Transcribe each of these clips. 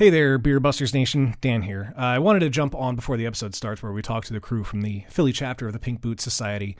Hey there, Beer Busters Nation. Dan here. I wanted to jump on before the episode starts where we talk to the crew from the Philly chapter of the Pink Boots Society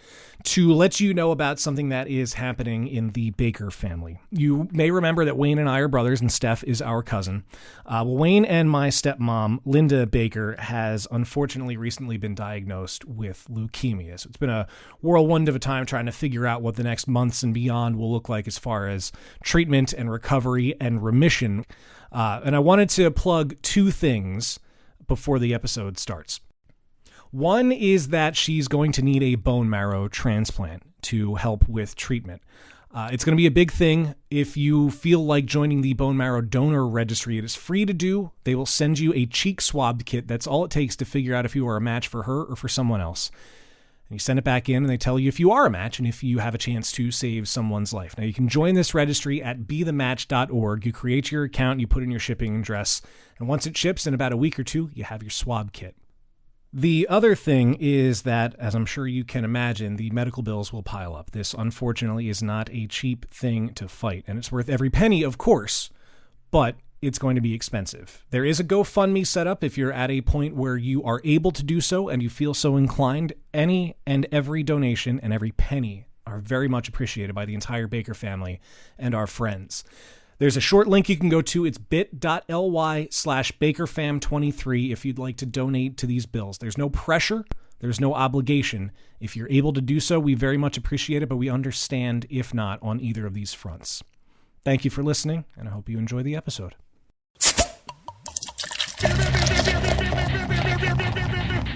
to let you know about something that is happening in the Baker family. You may remember that Wayne and I are brothers and Steph is our cousin. Wayne and my stepmom, Linda Baker, has unfortunately recently been diagnosed with leukemia. So it's been a whirlwind of a time trying to figure out what the next months and beyond will look like as far as treatment and recovery and remission. And I wanted to plug two things before the episode starts. One is that she's going to need a bone marrow transplant to help with treatment. It's going to be a big thing. If you feel like joining the bone marrow donor registry, it is free to do. They will send you a cheek swab kit. That's all it takes to figure out if you are a match for her or for someone else. And you send it back in and they tell you if you are a match and if you have a chance to save someone's life. Now you can join this registry at bethematch.org. You create your account, you put in your shipping address, and once it ships in about a week or two, you have your swab kit. The other thing is that, as I'm sure you can imagine, the medical bills will pile up. This, unfortunately, is not a cheap thing to fight, and it's worth every penny, of course, but it's going to be expensive. There is a GoFundMe set up if you're at a point where you are able to do so and you feel so inclined. Any and every donation and every penny are very much appreciated by the entire Baker family and our friends. There's a short link you can go to. It's bit.ly/BakerFam23 if you'd like to donate to these bills. There's no pressure. There's no obligation. If you're able to do so, we very much appreciate it, but we understand if not on either of these fronts. Thank you for listening, and I hope you enjoy the episode.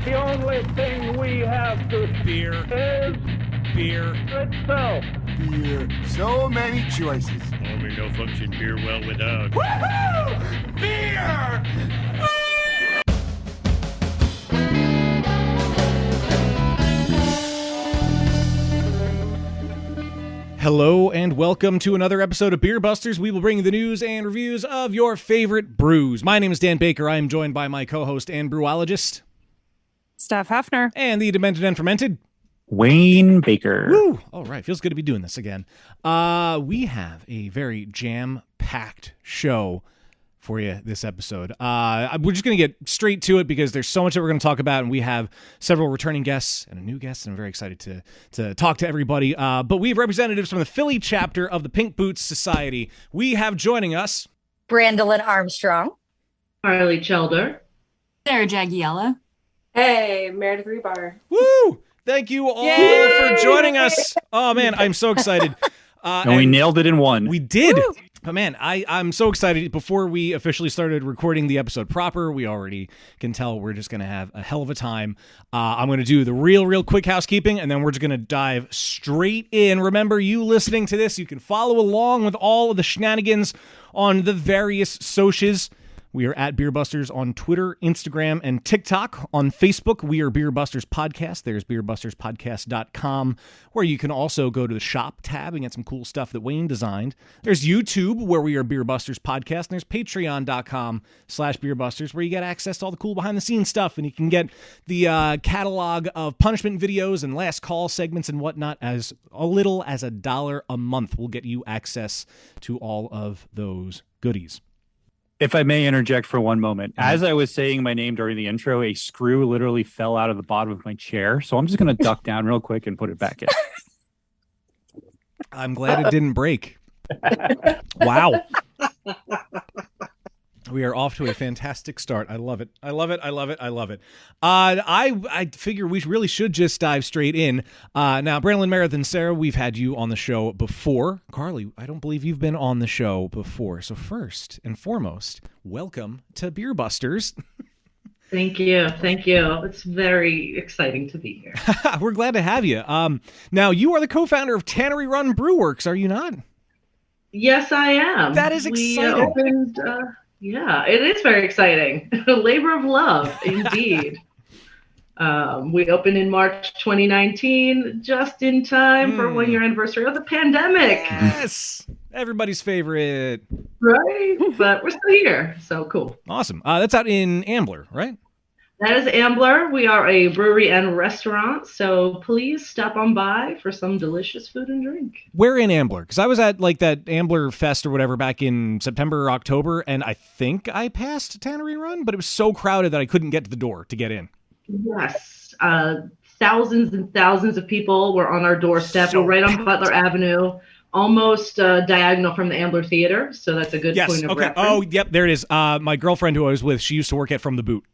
The only thing we have to fear is beer itself. Beer. So many choices. Only no function beer well without. Woohoo! Beer! Hello and welcome to another episode of Beer Busters. We will bring you the news and reviews of your favorite brews. My name is Dan Baker. I am joined by my co-host and brewologist, Steph Hefner, and the demented and fermented Wayne Baker. Woo! All right, feels good to be doing this again. We have a very jam-packed show for you this episode. We're just going to get straight to it because there's so much that we're going to talk about, and we have several returning guests and a new guest, and I'm very excited to talk to everybody. But we have representatives from the Philly chapter of the Pink Boots Society. We have joining us Brandolyn Armstrong, Harley Chelder, Sarah Jagiella. Hey, Meredith Rebar. Woo! Thank you all for joining us. Oh, man, I'm so excited. And we nailed it in one. We did. Woo! But man, I'm so excited. Before we officially started recording the episode proper, we already can tell we're just going to have a hell of a time. I'm going to do the real quick housekeeping, and then we're just going to dive straight in. Remember, you listening to this, you can follow along with all of the shenanigans on the various socials. We are at Beer Busters on Twitter, Instagram, and TikTok. On Facebook, we are Beer Busters Podcast. There's beerbusterspodcast.com, where you can also go to the shop tab and get some cool stuff that Wayne designed. There's YouTube, where we are Beer Busters Podcast. And there's patreon.com/beerbusters, where you get access to all the cool behind-the-scenes stuff. And you can get the catalog of punishment videos and last call segments and whatnot as a little as $1 a month. Will get you access to all of those goodies. If I may interject for one moment, as I was saying my name during the intro, a screw literally fell out of the bottom of my chair. So I'm just going to duck down real quick and put it back in. I'm glad it didn't break. Wow. We are off to a fantastic start. I love it. I love it. I love it. I love it. I figure we really should just dive straight in. Now, Brandolyn, Meredith, and Sarah, we've had you on the show before. Carly, I don't believe you've been on the show before. So first and foremost, welcome to Beer Busters. Thank you. Thank you. It's very exciting to be here. We're glad to have you. Now, you are the co-founder of Tannery Run Brew Works, are you not? Yes, I am. That is exciting. We opened, yeah, it is very exciting. A labor of love, indeed. We opened in March 2019, just in time for 1 year anniversary of the pandemic. Yes, everybody's favorite. Right? But we're still here, so cool. Awesome. That's out in Ambler, right? That is Ambler. We are a brewery and restaurant, so please stop on by for some delicious food and drink. Where in Ambler? Because I was at like that Ambler Fest or whatever back in September or October, and I think I passed Tannery Run, but it was so crowded that I couldn't get to the door to get in. Yes. Thousands and thousands of people were on our doorstep. We're right on Butler Avenue, almost diagonal from the Ambler Theater, so that's a good point of reference. Oh, yep, there it is. My girlfriend who I was with, she used to work at From the Boot.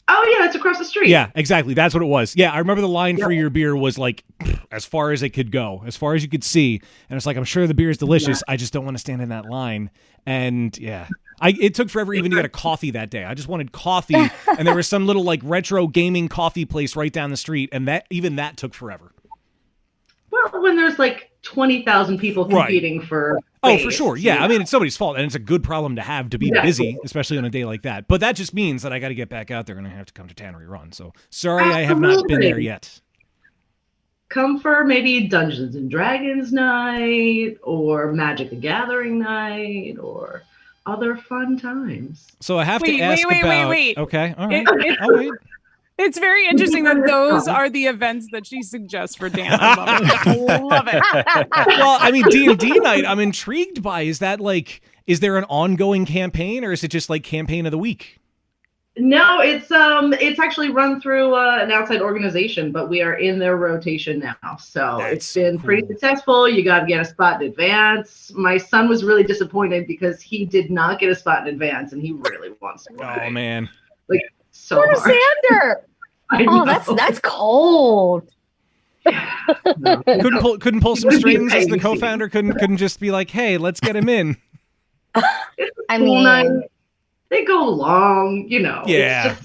Oh, yeah, it's across the street. Yeah, exactly. That's what it was. Yeah, I remember the line for your beer was like as far as it could go, as far as you could see. And it's like, I'm sure the beer is delicious. I just don't want to stand in that line. And yeah, it took forever even to get a coffee that day. I just wanted coffee. And there was some little like retro gaming coffee place right down the street. And that took forever. Well, when there's like 20,000 people competing for space, for sure. Yeah, I mean, it's somebody's fault, and it's a good problem to have to be busy, especially on a day like that. But that just means that I got to get back out there and I have to come to Tannery Run. So sorry, I have not been there yet. Come for maybe Dungeons and Dragons night or Magic the Gathering night or other fun times. So I have to ask about... Wait. Okay, all right. I'll wait. It's very interesting that those are the events that she suggests for Dan. I love it. Well, I mean, D&D night, I'm intrigued by. Is there an ongoing campaign, or is it just like campaign of the week? No, it's actually run through an outside organization, but we are in their rotation now. So it's been pretty successful. You got to get a spot in advance. My son was really disappointed because he did not get a spot in advance, and he really wants to play. Oh, man. Like, so Sander. Oh, that's cold. No. Couldn't pull some strings as the co-founder. Couldn't just be like, hey, let's get him in. I mean, they go long, you know. Yeah.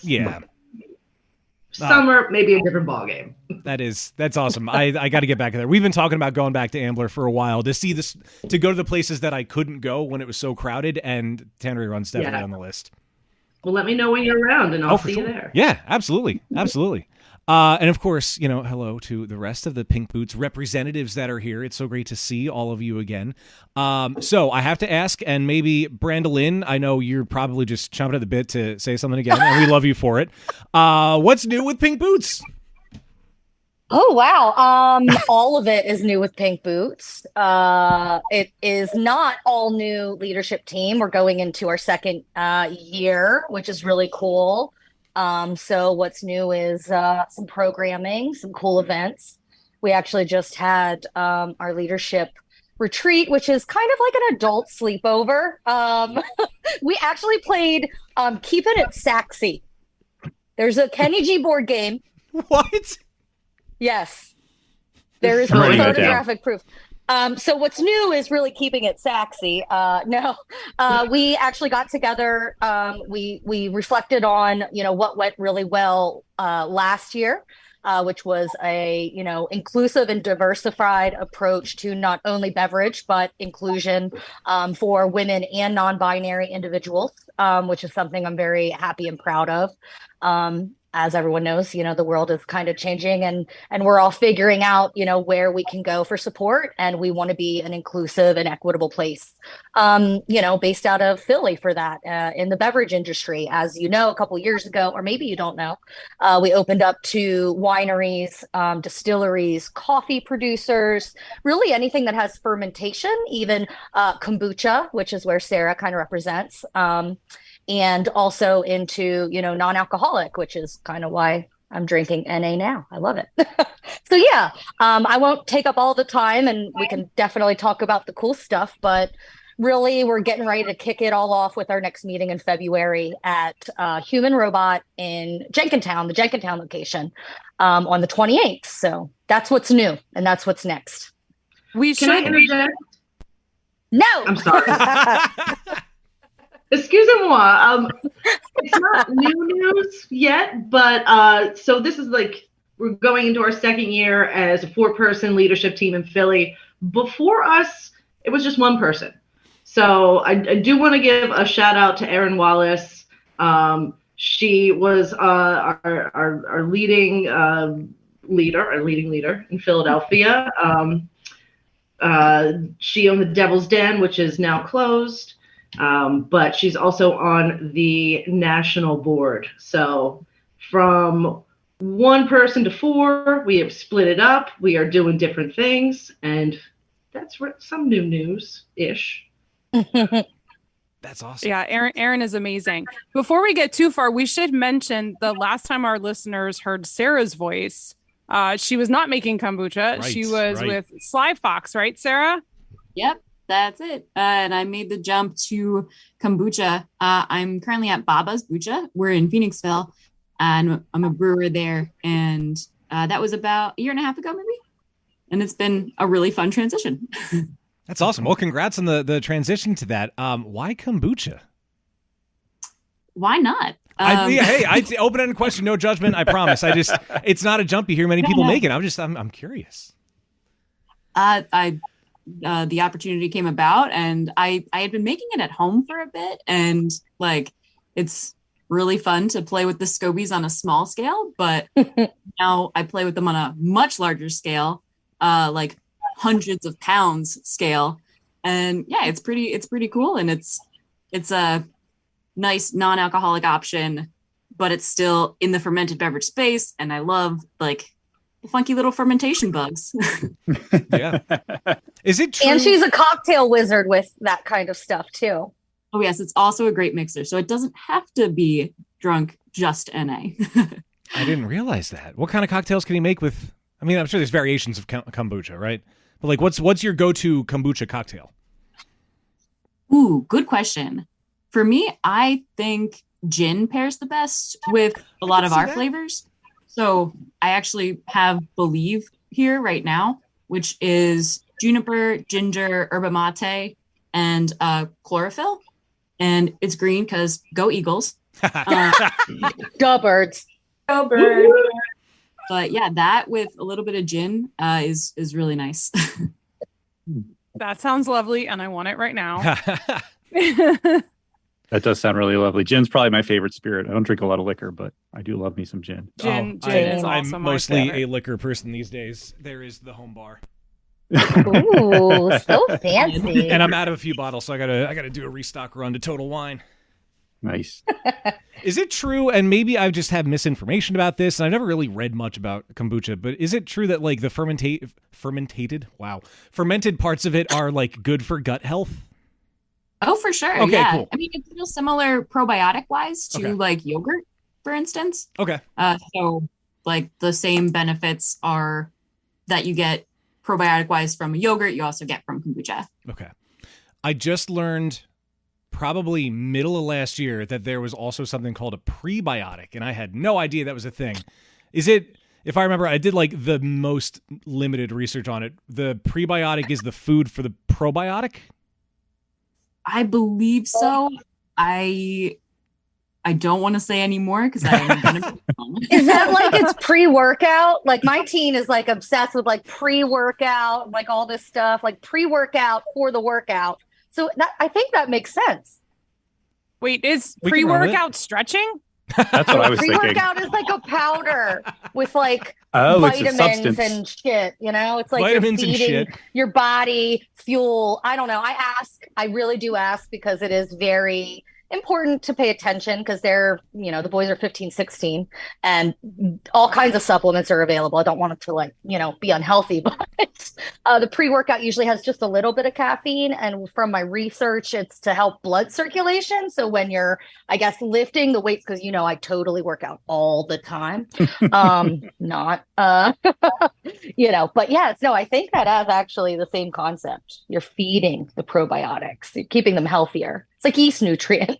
Summer, maybe a different ball game. That's awesome. I got to get back there. We've been talking about going back to Ambler for a while to see this, to go to the places that I couldn't go when it was so crowded, and Tannery Run's definitely on the list. Well, let me know when you're around, and I'll see you there. Yeah, absolutely. And of course, hello to the rest of the Pink Boots representatives that are here. It's so great to see all of you again. So I have to ask, and maybe Brandolyn, I know you're probably just chomping at the bit to say something again, and we love you for it. What's new with Pink Boots? Oh, wow. All of it is new with Pink Boots. It is not all new leadership team. We're going into our second year, which is really cool. So what's new is some programming, some cool events. We actually just had our leadership retreat, which is kind of like an adult sleepover. We actually played Keeping It Saxy. There's a Kenny G board game. What? Yes, there is photographic proof. So what's new is really keeping it saxy. We actually got together. We reflected on, what went really well last year, which was a, inclusive and diversified approach to not only beverage, but inclusion for women and non-binary individuals, which is something I'm very happy and proud of. As everyone knows, the world is kind of changing and we're all figuring out, where we can go for support. And we want to be an inclusive and equitable place, based out of Philly for that in the beverage industry. As you know, a couple of years ago, or maybe you don't know, we opened up to wineries, distilleries, coffee producers, really anything that has fermentation, even kombucha, which is where Sarah kind of represents. And also into, non-alcoholic, which is kind of why I'm drinking NA now. I love it. So yeah, I won't take up all the time, and we can definitely talk about the cool stuff, but really we're getting ready to kick it all off with our next meeting in February at Human Robot in Jenkintown, the Jenkintown location, on the 28th. So that's what's new, and that's what's next. Can I interject? No! I'm sorry. Excusez-moi. It's not new news yet, but so this is we're going into our second year as a 4-person leadership team in Philly. Before us, it was just one person. So I do want to give a shout out to Erin Wallace. She was our leading leader in Philadelphia. She owned the Devil's Den, which is now closed. But she's also on the national board. So from one person to 4. We have split it up. We are doing different things, and that's some new news-ish. That's awesome. Yeah, Erin is amazing. Before we get too far, we should mention the last time our listeners heard Sarah's voice, she was not making kombucha. Right, she was right. with Sly Fox, right, Sarah? Yep, that's it. And I made the jump to kombucha. I'm currently at Baba's Bucha. We're in Phoenixville, and I'm a brewer there. And that was about a year and a half ago, maybe. And it's been a really fun transition. That's awesome. Well, congrats on the transition to that. Why kombucha? Why not? I open-ended question, no judgment. I promise. It's not a jump you hear many people making. I'm curious. The opportunity came about, and I had been making it at home for a bit, and like it's really fun to play with the scobies on a small scale, but now I play with them on a much larger scale, like hundreds of pounds scale. And yeah, it's pretty cool, and it's a nice non-alcoholic option, but it's still in the fermented beverage space, and I love like funky little fermentation bugs. Yeah. Is it true? And she's a cocktail wizard with that kind of stuff too. Oh yes, it's also a great mixer, so it doesn't have to be drunk just NA. I didn't realize that. What kind of cocktails can you make with? I mean, I'm sure there's variations of kombucha, right? But like, what's your go-to kombucha cocktail? Ooh, good question. For me, I think gin pairs the best with a lot of our flavors. So I actually have Believe here right now, which is juniper, ginger, yerba mate, and chlorophyll. And it's green because go Eagles. Go Birds. Go Birds. But yeah, that with a little bit of gin is really nice. That sounds lovely, and I want it right now. That does sound really lovely. Gin's probably my favorite spirit. I don't drink a lot of liquor, but I do love me some gin. Gin is also I'm my mostly favorite. a liquor person these days. There is the home bar. Ooh, so fancy. And I'm out of a few bottles, so I gotta do a restock run to Total Wine. Nice. Is it true, and maybe I've just had misinformation about this, and I've never really read much about kombucha, but is it true that like the fermented parts of it are like good for gut health? Oh, for sure. Okay, yeah. cool. I mean, it's real similar probiotic wise to like yogurt, for instance. Okay. So like the same benefits are that you get probiotic wise from yogurt, you also get from kombucha. Okay. I just learned probably middle of last year that there was also something called a prebiotic, and I had no idea that was a thing. Is it, if I remember, I did like the most limited research on it. The prebiotic is the food for the probiotic? I believe so. I don't want to say anymore because I haven't been Is that like it's pre-workout? Like my teen is like obsessed with like pre-workout, like all this stuff, like pre-workout for the workout. So I think that makes sense. Wait, is We can run with it. pre-workout stretching? That's what I was thinking. Pre-workout is like a powder with like Oh, it's a vitamins substance. and shit. You know, it's like Vitamins you're and feeding shit. your body fuel. I don't know. I really do ask because it is very important to pay attention because they're, you know, the boys are 15, 16 and all kinds of supplements are available. I don't want it to like, you know, be unhealthy, but the pre-workout usually has just a little bit of caffeine. And from my research, it's to help blood circulation. So when you're, I guess, lifting the weights, because, you know, I totally work out all the time. You know, but yes, no, I think that has actually the same concept. You're feeding the probiotics, you're keeping them healthier. It's like yeast nutrient.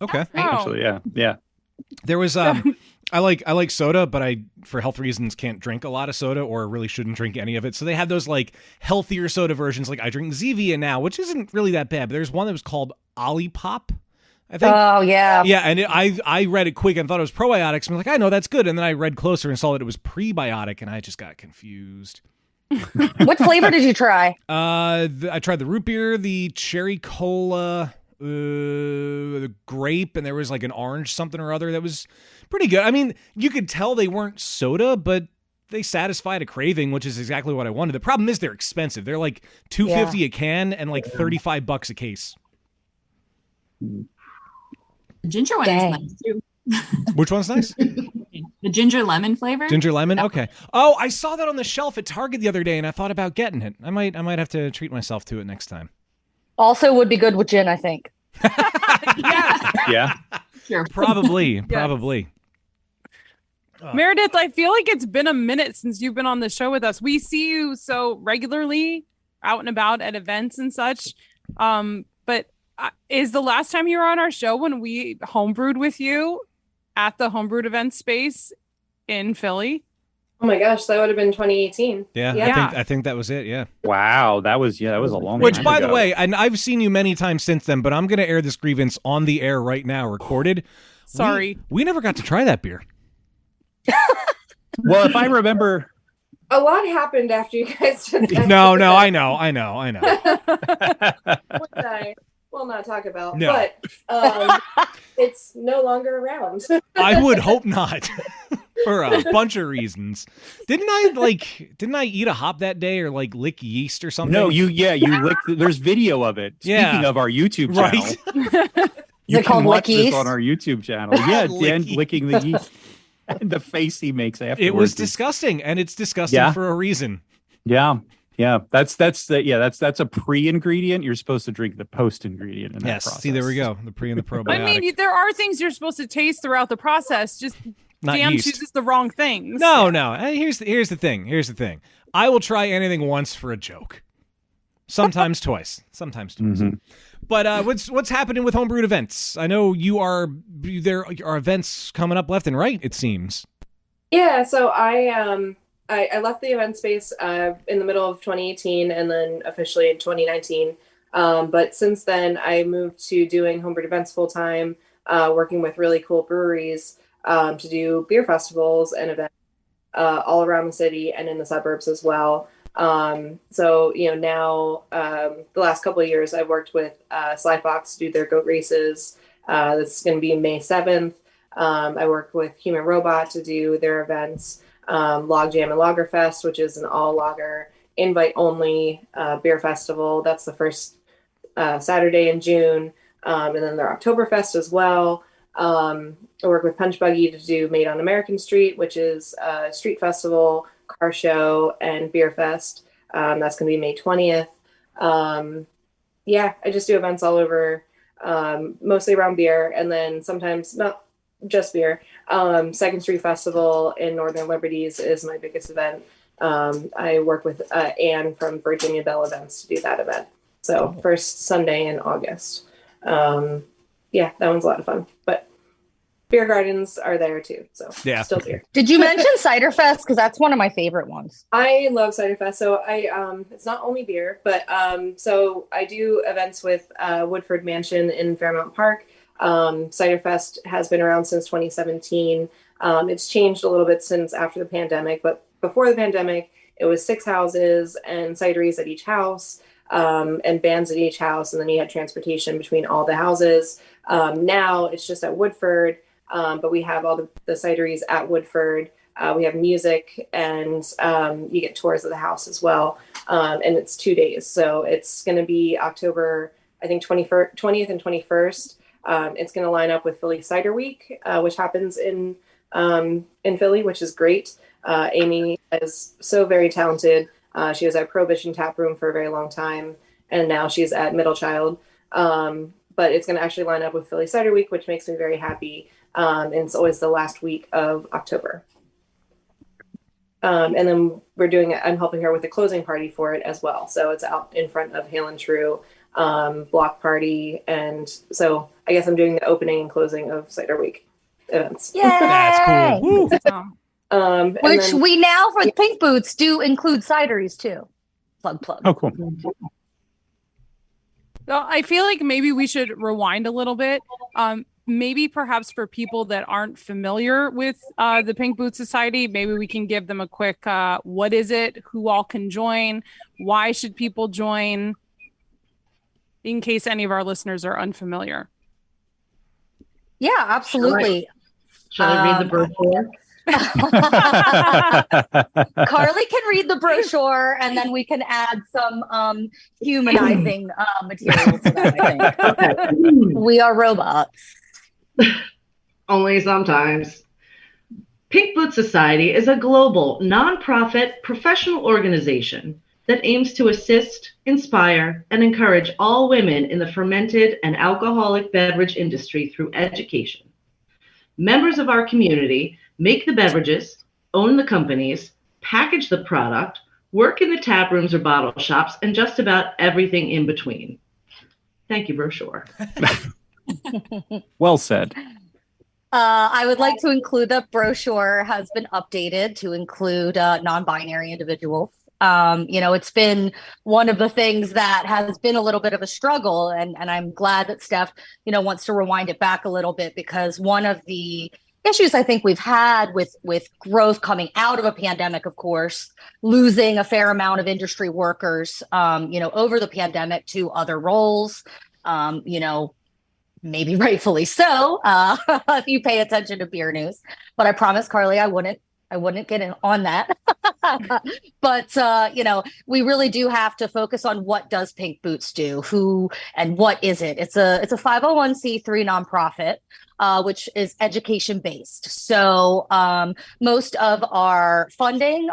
Okay. Actually, yeah. There was I like soda, but I for health reasons can't drink a lot of soda or really shouldn't drink any of it. So they have those like healthier soda versions. Like I drink Zevia now, which isn't really that bad, but there's one that was called Olipop, I think. Oh yeah. Yeah, and I read it quick and thought it was probiotics. I'm like, I know that's good, and then I read closer and saw that it was prebiotic, and I just got confused. What flavor did you try? I tried the root beer, the cherry cola, the grape, and there was like an orange something or other that was pretty good. I mean, you could tell they weren't soda, but they satisfied a craving, which is exactly what I wanted. The problem is they're expensive. They're like $2.50 a can and like $35 a case. The ginger one Dang. is nice too. Which one's nice? The ginger lemon flavor. Ginger lemon. Okay. Oh, I saw that on the shelf at Target the other day, and I thought about getting it. I might have to treat myself to it next time. Also, would be good with gin, I think. Yeah. Sure. Probably. Yes. Probably. Meredith, I feel like it's been a minute since you've been on the show with us. We see you so regularly out and about at events and such. But is the last time you were on our show when we homebrewed with you at the homebrewed event space in Philly? Oh my gosh, that would have been 2018. Yeah. I think that was it. Yeah. Wow, that was a long Which, time by ago. the way, and I've seen you many times since then, but I'm going to air this grievance on the air right now, recorded. Sorry. We never got to try that beer. Well, if I remember, A lot happened after you guys did that. No, I know. Which I will not talk about. No. But it's no longer around. I would hope not. For a bunch of reasons. Didn't I eat a hop that day or like lick yeast or something? no, you licked. There's video of it. Yeah. Speaking of our YouTube channel, Right. you it can called watch lick this yeast? on our YouTube channel. Yeah, Dan Lick licking the yeast and the face he makes afterwards. It was is- disgusting, and it's disgusting Yeah. for a reason. Yeah. That's a pre-ingredient. You're supposed to drink the post-ingredient in that Yes. process. See, there we go. The pre and the probiotic. I mean, there are things you're supposed to taste throughout the process. Just Not Dan yeast. chooses the wrong things. No. Here's the thing. I will try anything once for a joke. Sometimes twice. Mhm. But what's happening with homebrewed events? I know there are events coming up left and right, it seems. Yeah, so I left the event space in the middle of 2018 and then officially in 2019. But since then, I moved to doing homebrewed events full time, working with really cool breweries to do beer festivals and events all around the city and in the suburbs as well. So now the last couple of years, I've worked with Sly Fox to do their goat races. That's going to be May 7th. I worked with Human Robot to do their events. Log Jam and Lagerfest, which is an all lager invite only beer festival. That's the first Saturday in June. And then their Oktoberfest as well. I work with Punch Buggy to do Made on American Street, which is a street festival, car show, and beer fest. That's going to be May 20th. I just do events all over, mostly around beer, and then sometimes not just beer. Second Street Festival in Northern Liberties is my biggest event. I work with Anne from Virginia Bell Events to do that event. So first Sunday in August. That one's a lot of fun. But beer gardens are there too. So Yeah. still beer. Did you mention Cider Fest? Because that's one of my favorite ones. I love Cider Fest. So it's not only beer, but so I do events with Woodford Mansion in Fairmount Park. Cider Fest has been around since 2017. It's changed a little bit since after the pandemic, but before the pandemic, it was 6 houses and cideries at each house, and bands at each house, and then you had transportation between all the houses. Now it's just at Woodford, but we have all the cideries at Woodford. We have music, and you get tours of the house as well. And it's 2 days, so it's going to be October, I think 20th and 21st. It's going to line up with Philly Cider Week, which happens in Philly, which is great. Amy is so very talented. She was at Prohibition Tap Room for a very long time, and now she's at Middle Child. But it's going to actually line up with Philly Cider Week, which makes me very happy. And it's always the last week of October. And then I'm helping her with the closing party for it as well. So it's out in front of Hale and True, block party. And so I guess I'm doing the opening and closing of Cider Week events. Yay! That's cool. Woo. Which we now, for the Pink Boots, do include cideries too. Plug. Oh, cool. So I feel like maybe we should rewind a little bit. Maybe perhaps for people that aren't familiar with the Pink Boot Society, maybe we can give them a quick, what is it? Who all can join? Why should people join? In case any of our listeners are unfamiliar. Yeah, absolutely. Shall I read the brochure? Carly can read the brochure, and then we can add some humanizing material to that, I think. Okay. We are robots. Only sometimes. Pink Boots Society is a global, nonprofit, professional organization that aims to assist, inspire, and encourage all women in the fermented and alcoholic beverage industry through education. Members of our community make the beverages, own the companies, package the product, work in the tap rooms or bottle shops, and just about everything in between. Thank you, Brochure. Well said. I would like to include that Brochure has been updated to include non-binary individuals. It's been one of the things that has been a little bit of a struggle, and I'm glad that Steph, wants to rewind it back a little bit, because one of the issues I think we've had with growth coming out of a pandemic, of course, losing a fair amount of industry workers, over the pandemic to other roles, maybe rightfully so, if you pay attention to beer news. But I promised Carly I wouldn't get in on that. But we really do have to focus on what does Pink Boots do, who and what is it. It's a 501c3 nonprofit, which is education based. So most of our funding,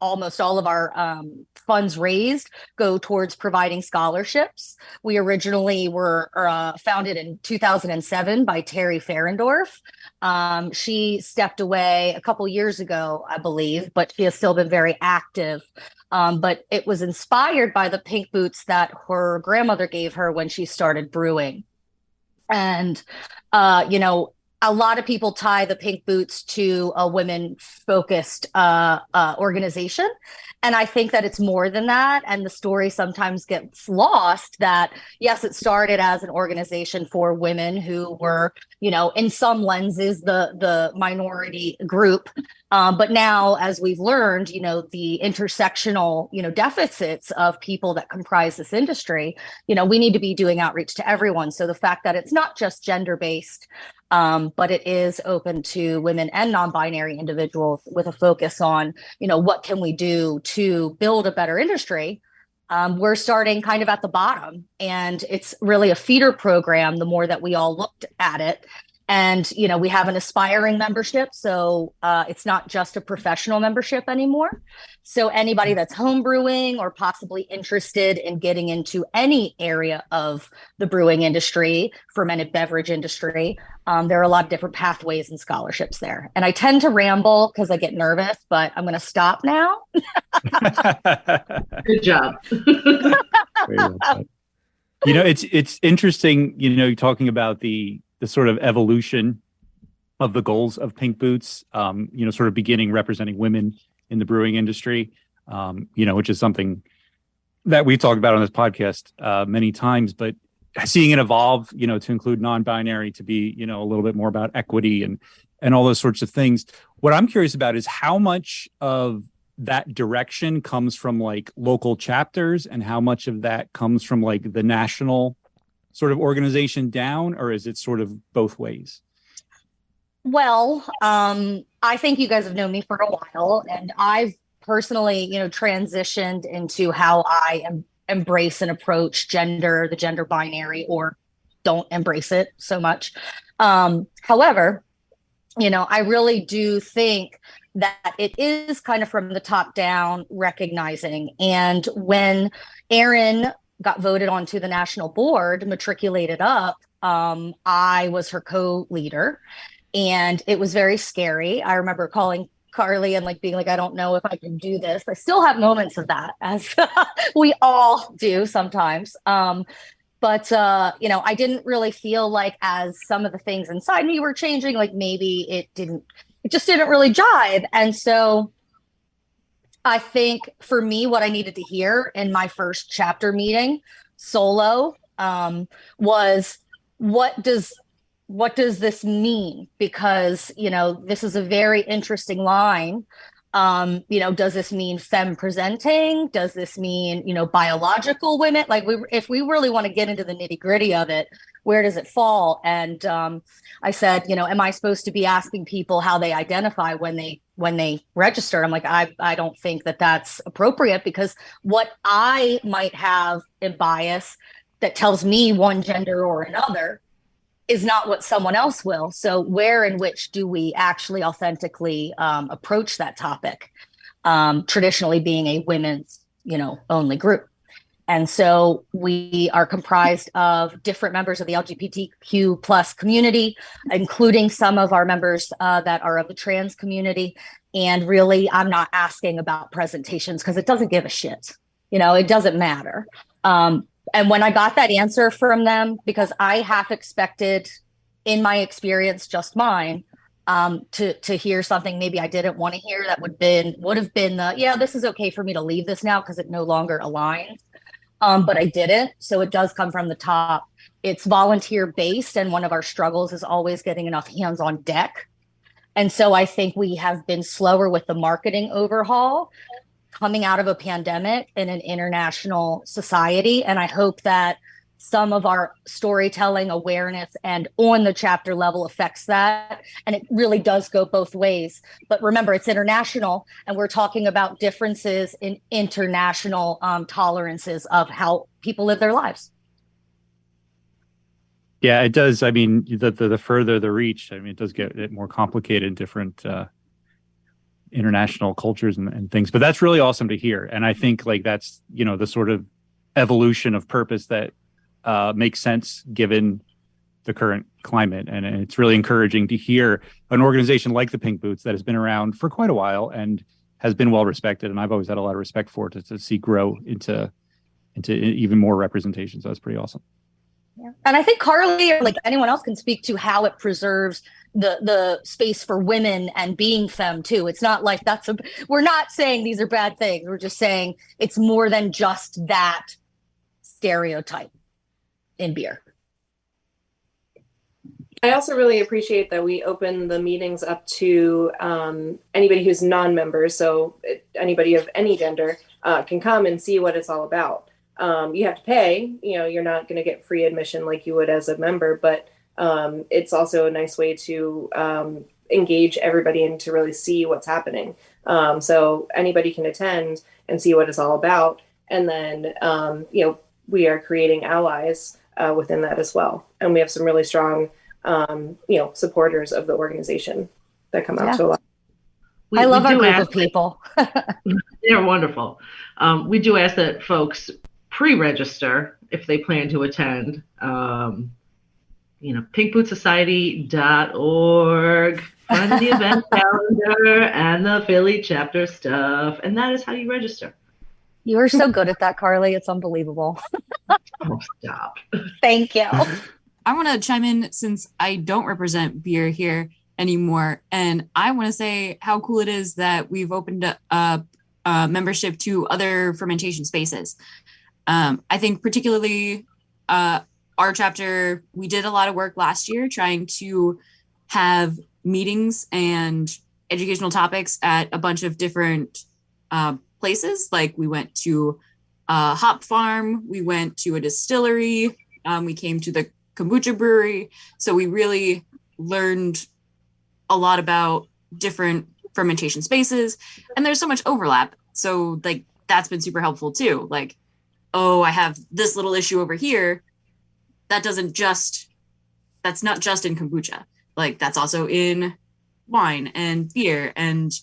almost all of our funds raised go towards providing scholarships. We originally were founded in 2007 by Terry Ferendorf. She stepped away a couple years ago, I believe, but she has still been very active. But it was inspired by the Pink Boots that her grandmother gave her when she started brewing. And, a lot of people tie the Pink Boots to a women-focused organization. And I think that it's more than that. And the story sometimes gets lost that, yes, it started as an organization for women who were, in some lenses, the minority group. But now, as we've learned, the intersectional, deficits of people that comprise this industry, we need to be doing outreach to everyone. So the fact that it's not just gender-based, but it is open to women and non-binary individuals with a focus on, what can we do to build a better industry? We're starting kind of at the bottom, and it's really a feeder program the more that we all looked at it. And, we have an aspiring membership. So it's not just a professional membership anymore. So anybody that's home brewing or possibly interested in getting into any area of the brewing industry, fermented beverage industry, there are a lot of different pathways and scholarships there. And I tend to ramble because I get nervous, but I'm going to stop now. Good job. It's interesting, talking about the sort of evolution of the goals of Pink Boots, sort of beginning representing women in the brewing industry, which is something that we've talked about on this podcast many times, but seeing it evolve, to include non-binary, to be, a little bit more about equity and all those sorts of things. What I'm curious about is how much of that direction comes from like local chapters and how much of that comes from like the national sort of organization down, or is it sort of both ways? Well, I think you guys have known me for a while, and I've personally, transitioned into how I embrace and approach the gender binary, or don't embrace it so much. However, I really do think that it is kind of from the top down recognizing. And when Erin got voted onto the national board, matriculated up, I was her co-leader, and it was very scary. I remember calling Carly and being like, I don't know if I can do this. I still have moments of that, as we all do sometimes. But I didn't really feel like, as some of the things inside me were changing, like maybe it just didn't really jive. And so I think for me, what I needed to hear in my first chapter meeting solo was, what does this mean? Because, this is a very interesting line. Does this mean femme presenting? Does this mean, biological women? If we really want to get into the nitty gritty of it, where does it fall? And I said, am I supposed to be asking people how they identify when they register? I'm like, I don't think that that's appropriate, because what I might have in bias that tells me one gender or another is not what someone else will. So where and which do we actually authentically approach that topic? Traditionally being a women's, only group. And so we are comprised of different members of the LGBTQ plus community, including some of our members that are of the trans community. And really, I'm not asking about presentations because it doesn't give a shit. It doesn't matter. And when I got that answer from them, because I half expected, in my experience, just mine, to hear something maybe I didn't want to hear, that would have been this is okay for me to leave this now because it no longer aligns. But I didn't. So it does come from the top. It's volunteer based. And one of our struggles is always getting enough hands on deck. And so I think we have been slower with the marketing overhaul coming out of a pandemic in an international society. And I hope that some of our storytelling awareness and on the chapter level affects that. And it really does go both ways. But remember, it's international, and we're talking about differences in international tolerances of how people live their lives. Yeah, it does. I mean, the further the reach, it does get more complicated in different international cultures and things. But that's really awesome to hear. And I think that's, the sort of evolution of purpose that makes sense given the current climate. And it's really encouraging to hear an organization like the Pink Boots that has been around for quite a while and has been well respected. And I've always had a lot of respect for it to see grow into even more representation. So that's pretty awesome. Yeah. And I think Carly or anyone else can speak to how it preserves the space for women and being femme too. It's not like we're not saying these are bad things. We're just saying it's more than just that stereotype in beer. I also really appreciate that we open the meetings up to anybody who's non-members. So anybody of any gender can come and see what it's all about. You have to pay, you're not going to get free admission like you would as a member, but it's also a nice way to engage everybody and to really see what's happening. So anybody can attend and see what it's all about. And then, we are creating allies within that as well. And we have some really strong, supporters of the organization that come out to a lot. I love our group of people. They're wonderful. We do ask that folks pre-register if they plan to attend. pinkbootsociety.org. Find the event calendar and the Philly chapter stuff. And that is how you register. You are so good at that, Carly. It's unbelievable. Oh, stop. Thank you. I want to chime in since I don't represent beer here anymore. And I want to say how cool it is that we've opened up membership to other fermentation spaces. I think particularly our chapter, we did a lot of work last year trying to have meetings and educational topics at a bunch of different places. Like we went to a hop farm, we went to a distillery, we came to the kombucha brewery. So we really learned a lot about different fermentation spaces, and there's so much overlap. So that's been super helpful too. I have this little issue over here. That's not just in kombucha. That's also in wine and beer. And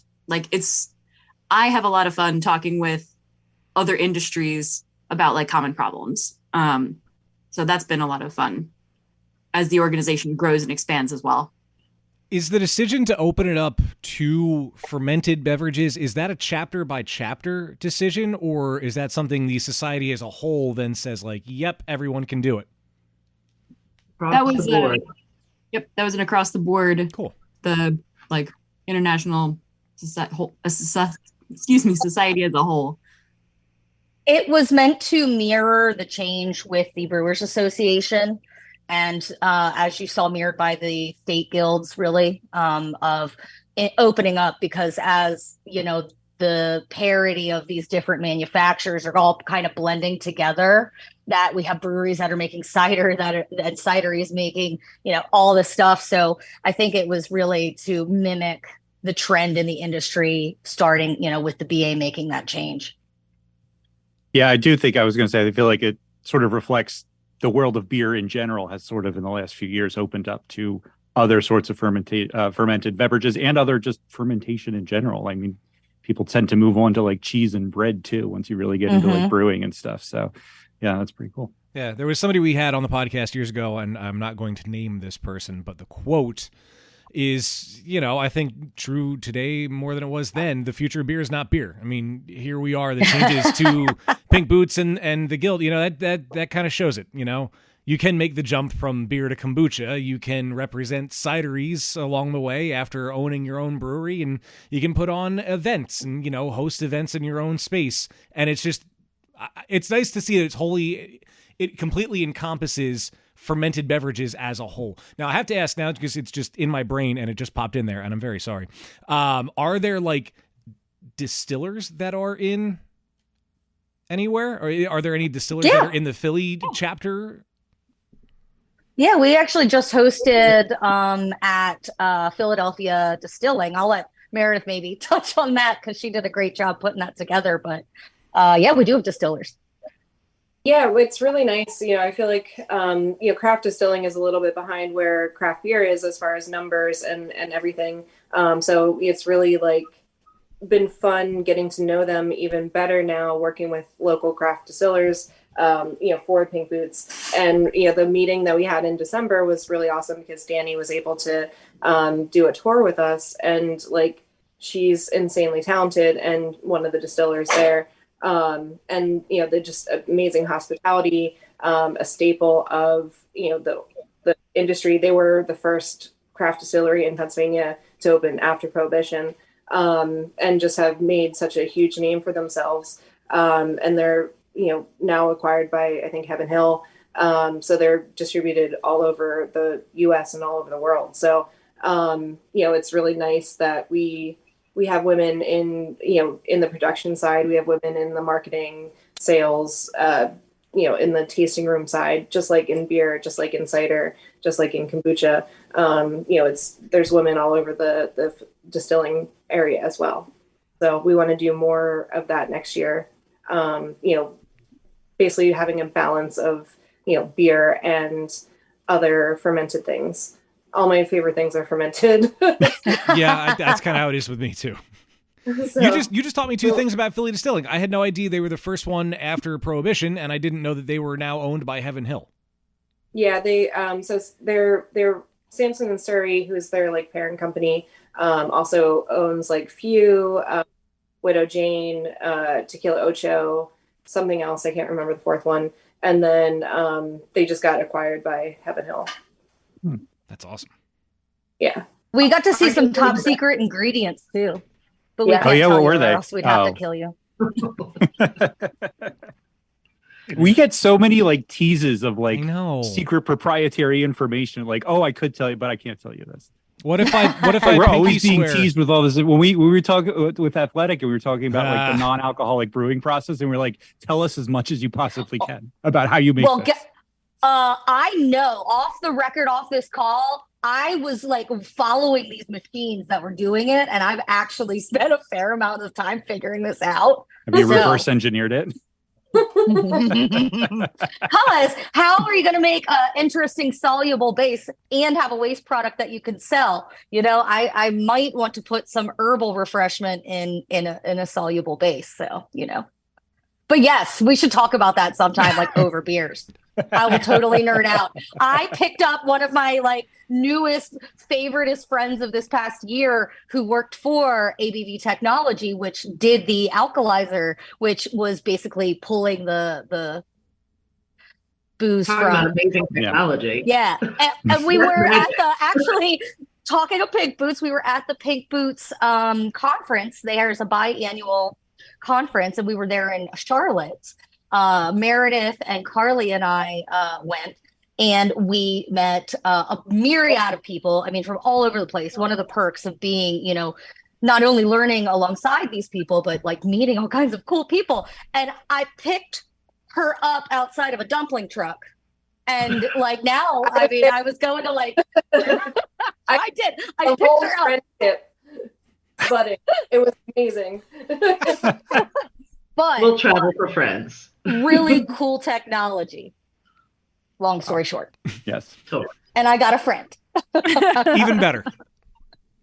I have a lot of fun talking with other industries about common problems. So that's been a lot of fun as the organization grows and expands as well. Is the decision to open it up to fermented beverages, is that a chapter by chapter decision, or is that something the society as a whole then says yep, everyone can do it? That was an across the board. Cool. The international society as a whole. It was meant to mirror the change with the Brewers Association. And as you saw, mirrored by the state guilds, really, of opening up, because as the parity of these different manufacturers are all kind of blending together, that we have breweries that are making cider, and cideries making, all this stuff. So I think it was really to mimic the trend in the industry, starting, with the BA making that change. Yeah, I do think I was going to say, I feel like it sort of reflects the world of beer in general has sort of in the last few years opened up to other sorts of fermented beverages and other just fermentation in general. I mean, people tend to move on to like cheese and bread too once you really get into like brewing and stuff. So yeah, that's pretty cool. Yeah, there was somebody we had on the podcast years ago, and I'm not going to name this person, but the quote is, I think true today more than it was then. The future of beer is not beer. I mean, here we are, the changes to Pink Boots and the Guild, that kind of shows it, You can make the jump from beer to kombucha. You can represent cideries along the way after owning your own brewery, and you can put on events and, host events in your own space. And it's nice to see that it completely encompasses fermented beverages as a whole. Now, I have to ask now because it's just in my brain and it just popped in there, and I'm very sorry. Are there like distillers that are in anywhere? Or are there any distillers that are in the Philly chapter? Yeah, we actually just hosted at Philadelphia Distilling. I'll let Meredith maybe touch on that because she did a great job putting that together. But yeah, we do have distillers. Yeah, it's really nice. I feel like, craft distilling is a little bit behind where craft beer is as far as numbers and everything. So it's really like been fun getting to know them even better now, working with local craft distillers, for Pink Boots. And, the meeting that we had in December was really awesome because Danny was able to do a tour with us, and like, she's insanely talented and one of the distillers there. And they're just amazing hospitality, a staple of the industry. They were the first craft distillery in Pennsylvania to open after Prohibition, and just have made such a huge name for themselves. And they're now acquired by, I think, Heaven Hill, so they're distributed all over the U.S. and all over the world. So it's really nice that we have women in the production side. We have women in the marketing, sales, in the tasting room side, just like in beer, just like in cider, just like in kombucha. There's women all over the distilling area as well. So we want to do more of that next year. Basically having a balance of, beer and other fermented things. All my favorite things are fermented. Yeah, that's kind of how it is with me too. So, you just taught me two things about Philly Distilling. I had no idea they were the first one after Prohibition, and I didn't know that they were now owned by Heaven Hill. Yeah, they so they're Samson and Surrey, who's their like parent company, also owns like Few, Widow Jane, Tequila Ocho, something else I can't remember the fourth one, and then they just got acquired by Heaven Hill. That's awesome. Yeah. We got to see some top secret ingredients too. But we can't tell what you, were they? or else we'd have to kill you. We get so many like teases of like secret proprietary information. Like, I could tell you, but I can't tell you this. What if I we're always being teased with all this. When we were talking with Athletic, and we were talking about like the non-alcoholic brewing process, and we're like, tell us as much as you possibly can about how you make this. I know off the record, off this call, I was like following these machines that were doing it, and I've actually spent a fair amount of time figuring this out. Have you reverse engineered it? Because how are you going to make an interesting soluble base and have a waste product that you can sell? I might want to put some herbal refreshment in a soluble base. So, but yes, we should talk about that sometime, like over beers. I will totally nerd out. I picked up one of my like newest, favoriteest friends of this past year who worked for ABV Technology, which did the alkalizer, which was basically pulling the booze from amazing technology. Yeah. And we were at actually talking of Pink Boots, we were at the Pink Boots conference. There's a biannual conference, and we were there in Charlotte. Meredith and Carly and I went, and we met a myriad of people. I mean, from all over the place. One of the perks of being, not only learning alongside these people, but like meeting all kinds of cool people. And I picked her up outside of a dumpling truck. And like now, I mean, I was going to like, I did. I picked her up. But it was amazing. But we'll travel for friends. Really cool technology. Long story short. Yes. And I got a friend. Even better.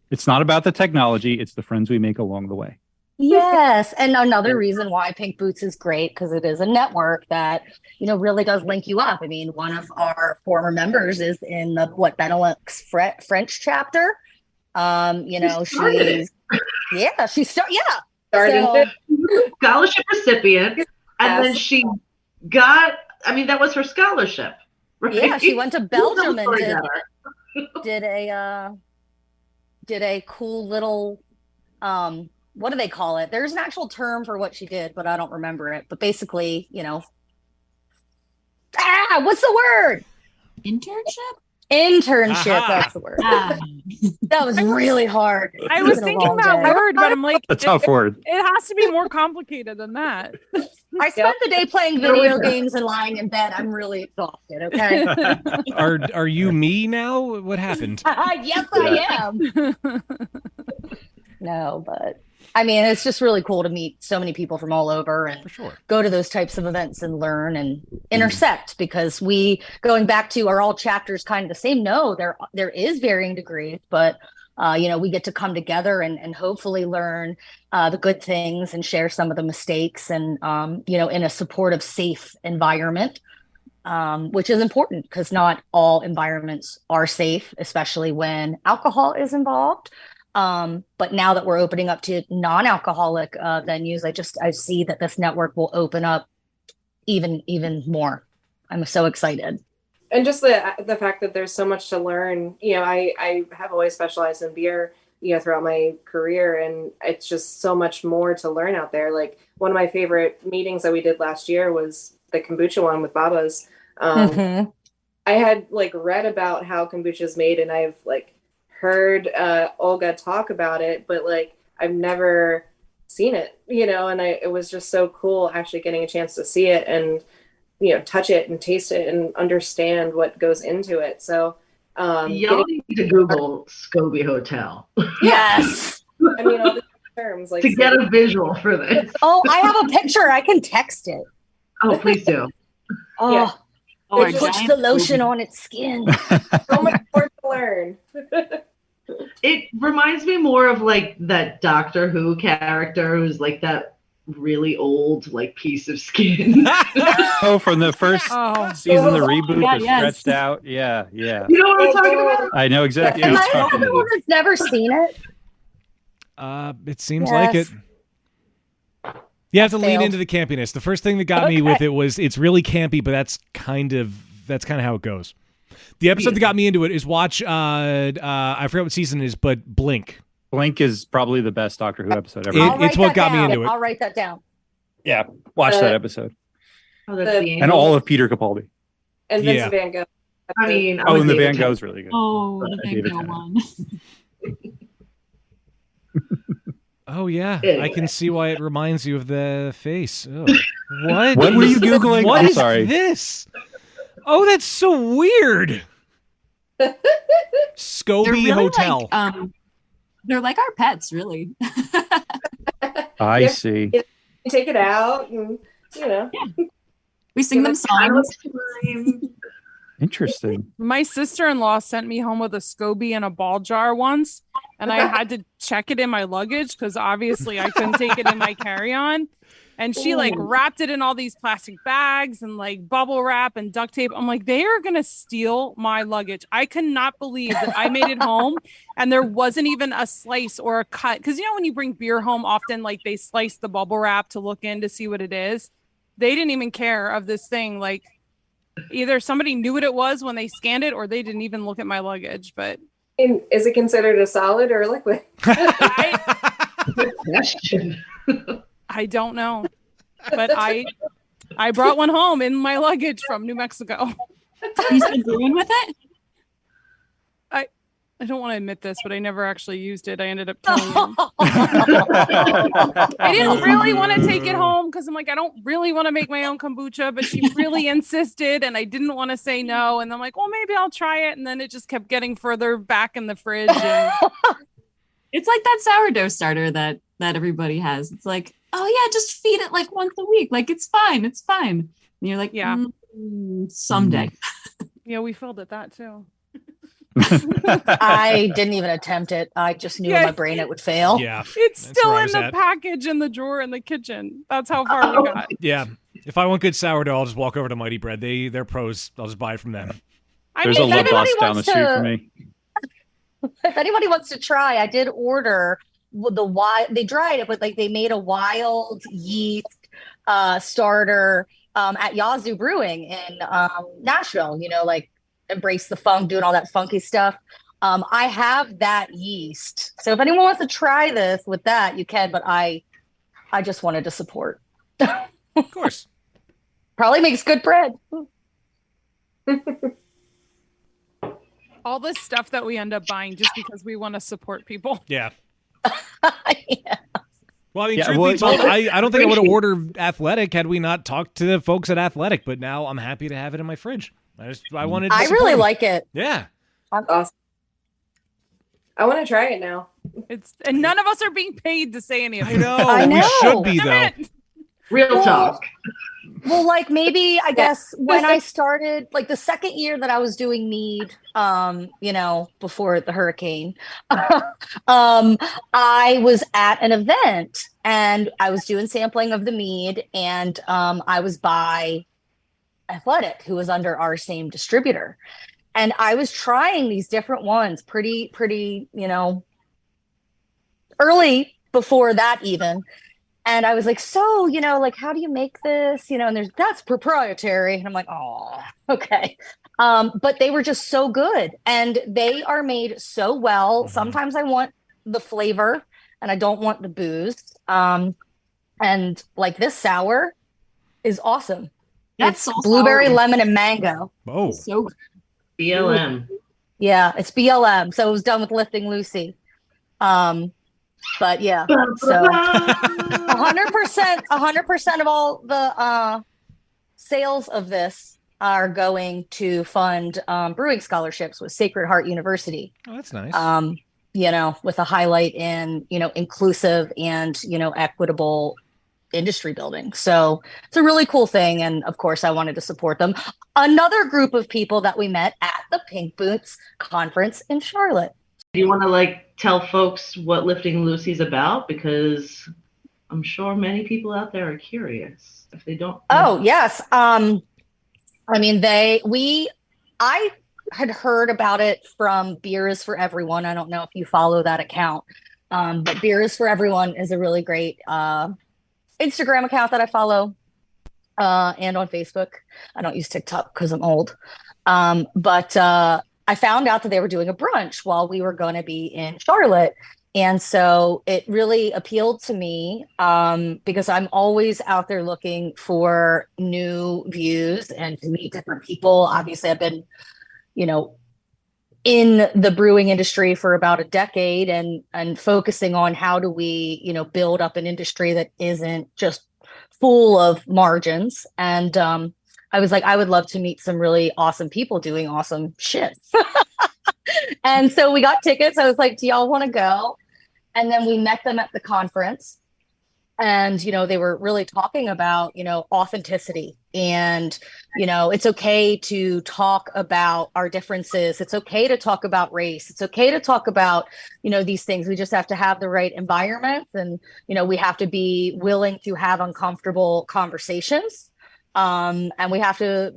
It's not about the technology. It's the friends we make along the way. Yes. And another reason why Pink Boots is great, because it is a network that, really does link you up. I mean, one of our former members is in the Benelux French chapter. She's started scholarship recipient. And then she got, that was her scholarship. Right? Yeah, she went to Belgium and did a cool little, what do they call it? There's an actual term for what she did, but I don't remember it. But basically, what's the word? Internship, that's the word. That was really hard. I was thinking that word, but I'm like, a tough word. It has to be more complicated than that. I spent the day playing video games and lying in bed. I'm really exhausted. Okay. Are you me now? What happened? Yes, I am. No, but it's just really cool to meet so many people from all over and go to those types of events and learn and intersect, because going back to, are all chapters kind of the same? No, there is varying degrees, but we get to come together and hopefully learn the good things and share some of the mistakes and, in a supportive, safe environment, which is important because not all environments are safe, especially when alcohol is involved. But now that we're opening up to non-alcoholic venues, I see that this network will open up even more. I'm so excited. And just the fact that there's so much to learn. I have always specialized in beer, throughout my career, and it's just so much more to learn out there. Like, one of my favorite meetings that we did last year was the kombucha one with Baba's. I had read about how kombucha is made, and I've heard Olga talk about it, but I've never seen it, and it was just so cool actually getting a chance to see it and touch it and taste it and understand what goes into it. So y'all need to Google SCOBY Hotel. Yes. All the terms to get a visual for this. Oh, I have a picture. I can text it. Oh, please do. It puts the lotion on its skin. So much more to learn. It reminds me more of that Doctor Who character who's that really old piece of skin. From the first season, the reboot, stretched out. Yeah. You know what I'm talking about? I know exactly. Am I the only one that's never seen it? It seems like it. You have to lean into the campiness. The first thing that got me with it was it's really campy, but that's kind of how it goes. The episode that got me into it is watch, I forget what season it is, but Blink. Blink is probably the best Doctor Who episode ever. It's what got me into it. I'll write that down. Yeah, watch that episode. And all of Peter Capaldi. And Vincent Van Gogh. And the Van Gogh's really good. Oh, the Van Gogh one. Oh, yeah. I can see why it reminds you of the face. Oh. What were you Googling? What I'm is sorry. this? Oh, that's so weird. SCOBY really Hotel. They're like our pets, really. I see. Take it out and, We sing them songs. Interesting. My sister-in-law sent me home with a SCOBY in a ball jar once, and I had to check it in my luggage because obviously I couldn't take it in my carry-on. And she wrapped it in all these plastic bags and bubble wrap and duct tape. I'm like, they are going to steal my luggage. I cannot believe that I made it home and there wasn't even a slice or a cut. Because, when you bring beer home, often they slice the bubble wrap to look in to see what it is. They didn't even care of this thing. Either somebody knew what it was when they scanned it or they didn't even look at my luggage. But is it considered a solid or a liquid? Good question. I don't know, but I brought one home in my luggage from New Mexico. You still brewing with it? I don't want to admit this, but I never actually used it. I ended up killing him. I didn't really want to take it home because I'm like, I don't really want to make my own kombucha, but she really insisted and I didn't want to say no. And I'm like, well, maybe I'll try it. And then it just kept getting further back in the fridge. And... It's like that sourdough starter that everybody has. It's like, oh yeah, just feed it once a week. It's fine. And you're like, yeah, someday. Yeah, we failed at that too. I didn't even attempt it. I just knew in my brain it would fail. Yeah. It's That's still where I in was the at. package in the drawer in the kitchen. That's how far we got. Yeah. If I want good sourdough, I'll just walk over to Mighty Bread. They're pros. I'll just buy it from them. There's a La Bus down the street from me. If anybody wants to try, I did order they dried it, but like they made a wild yeast starter at Yazoo Brewing in Nashville, like embrace the funk, doing all that funky stuff. I have that yeast. So if anyone wants to try this with that, you can, but I just wanted to support. Of course. Probably makes good bread. All this stuff that we end up buying just because we want to support people. Yeah. Yeah. Well, I mean, truth be told, I don't think I would have ordered Athletic had we not talked to the folks at Athletic, but now I'm happy to have it in my fridge. I wanted to I support really them. like it. Yeah. That's awesome. I want to try it now. And none of us are being paid to say any of it. I know. We should be, though. Real talk. Well, like maybe I guess when I started, like the second year that I was doing mead, before the hurricane, I was at an event and I was doing sampling of the mead, and I was by Athletic, who was under our same distributor, and I was trying these different ones pretty, early before that even. And I was like, so, how do you make this? And that's proprietary. And I'm like, oh, okay. But they were just so good, and they are made so well. Sometimes I want the flavor and I don't want the booze. And like this sour is awesome. That's it's so blueberry, sour. lemon, and mango. Oh, So good. BLM. Yeah, it's BLM. So it was done with Lifting Lucy. But yeah, so 100% of all the sales of this are going to fund brewing scholarships with Sacred Heart University. Oh, that's nice. With a highlight in, inclusive and, equitable industry building. So it's a really cool thing. And of course, I wanted to support them. Another group of people that we met at the Pink Boots conference in Charlotte. Do you want to tell folks what Lifting Lucy's about? Because I'm sure many people out there are curious if they don't. Oh, yes. I had heard about it from Beer is for Everyone. I don't know if you follow that account. But Beer is for Everyone is a really great Instagram account that I follow, and on Facebook. I don't use TikTok because I'm old. But I found out that they were doing a brunch while we were going to be in Charlotte. And so it really appealed to me because I'm always out there looking for new views and to meet different people. Obviously, I've been, in the brewing industry for about a decade and focusing on how do we, build up an industry that isn't just full of margins. And I was like, I would love to meet some really awesome people doing awesome shit. And so we got tickets. I was like, do y'all want to go? And then we met them at the conference. And, they were really talking about, authenticity and, it's okay to talk about our differences. It's okay to talk about race. It's okay to talk about, these things. We just have to have the right environment. And, we have to be willing to have uncomfortable conversations. And we have to,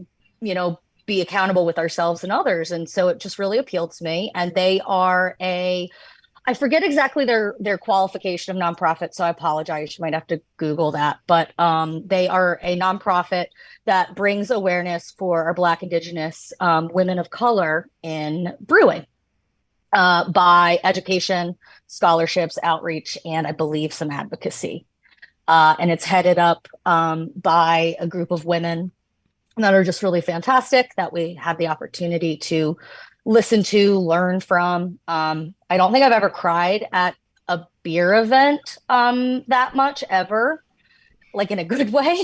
be accountable with ourselves and others. And so it just really appealed to me. And they are I forget exactly their qualification of nonprofit, so I apologize. You might have to Google that. But they are a nonprofit that brings awareness for our Black, Indigenous women of color in brewing by education, scholarships, outreach, and I believe some advocacy. And it's headed up by a group of women that are just really fantastic that we had the opportunity to listen to, learn from. I don't think I've ever cried at a beer event that much ever, like in a good way.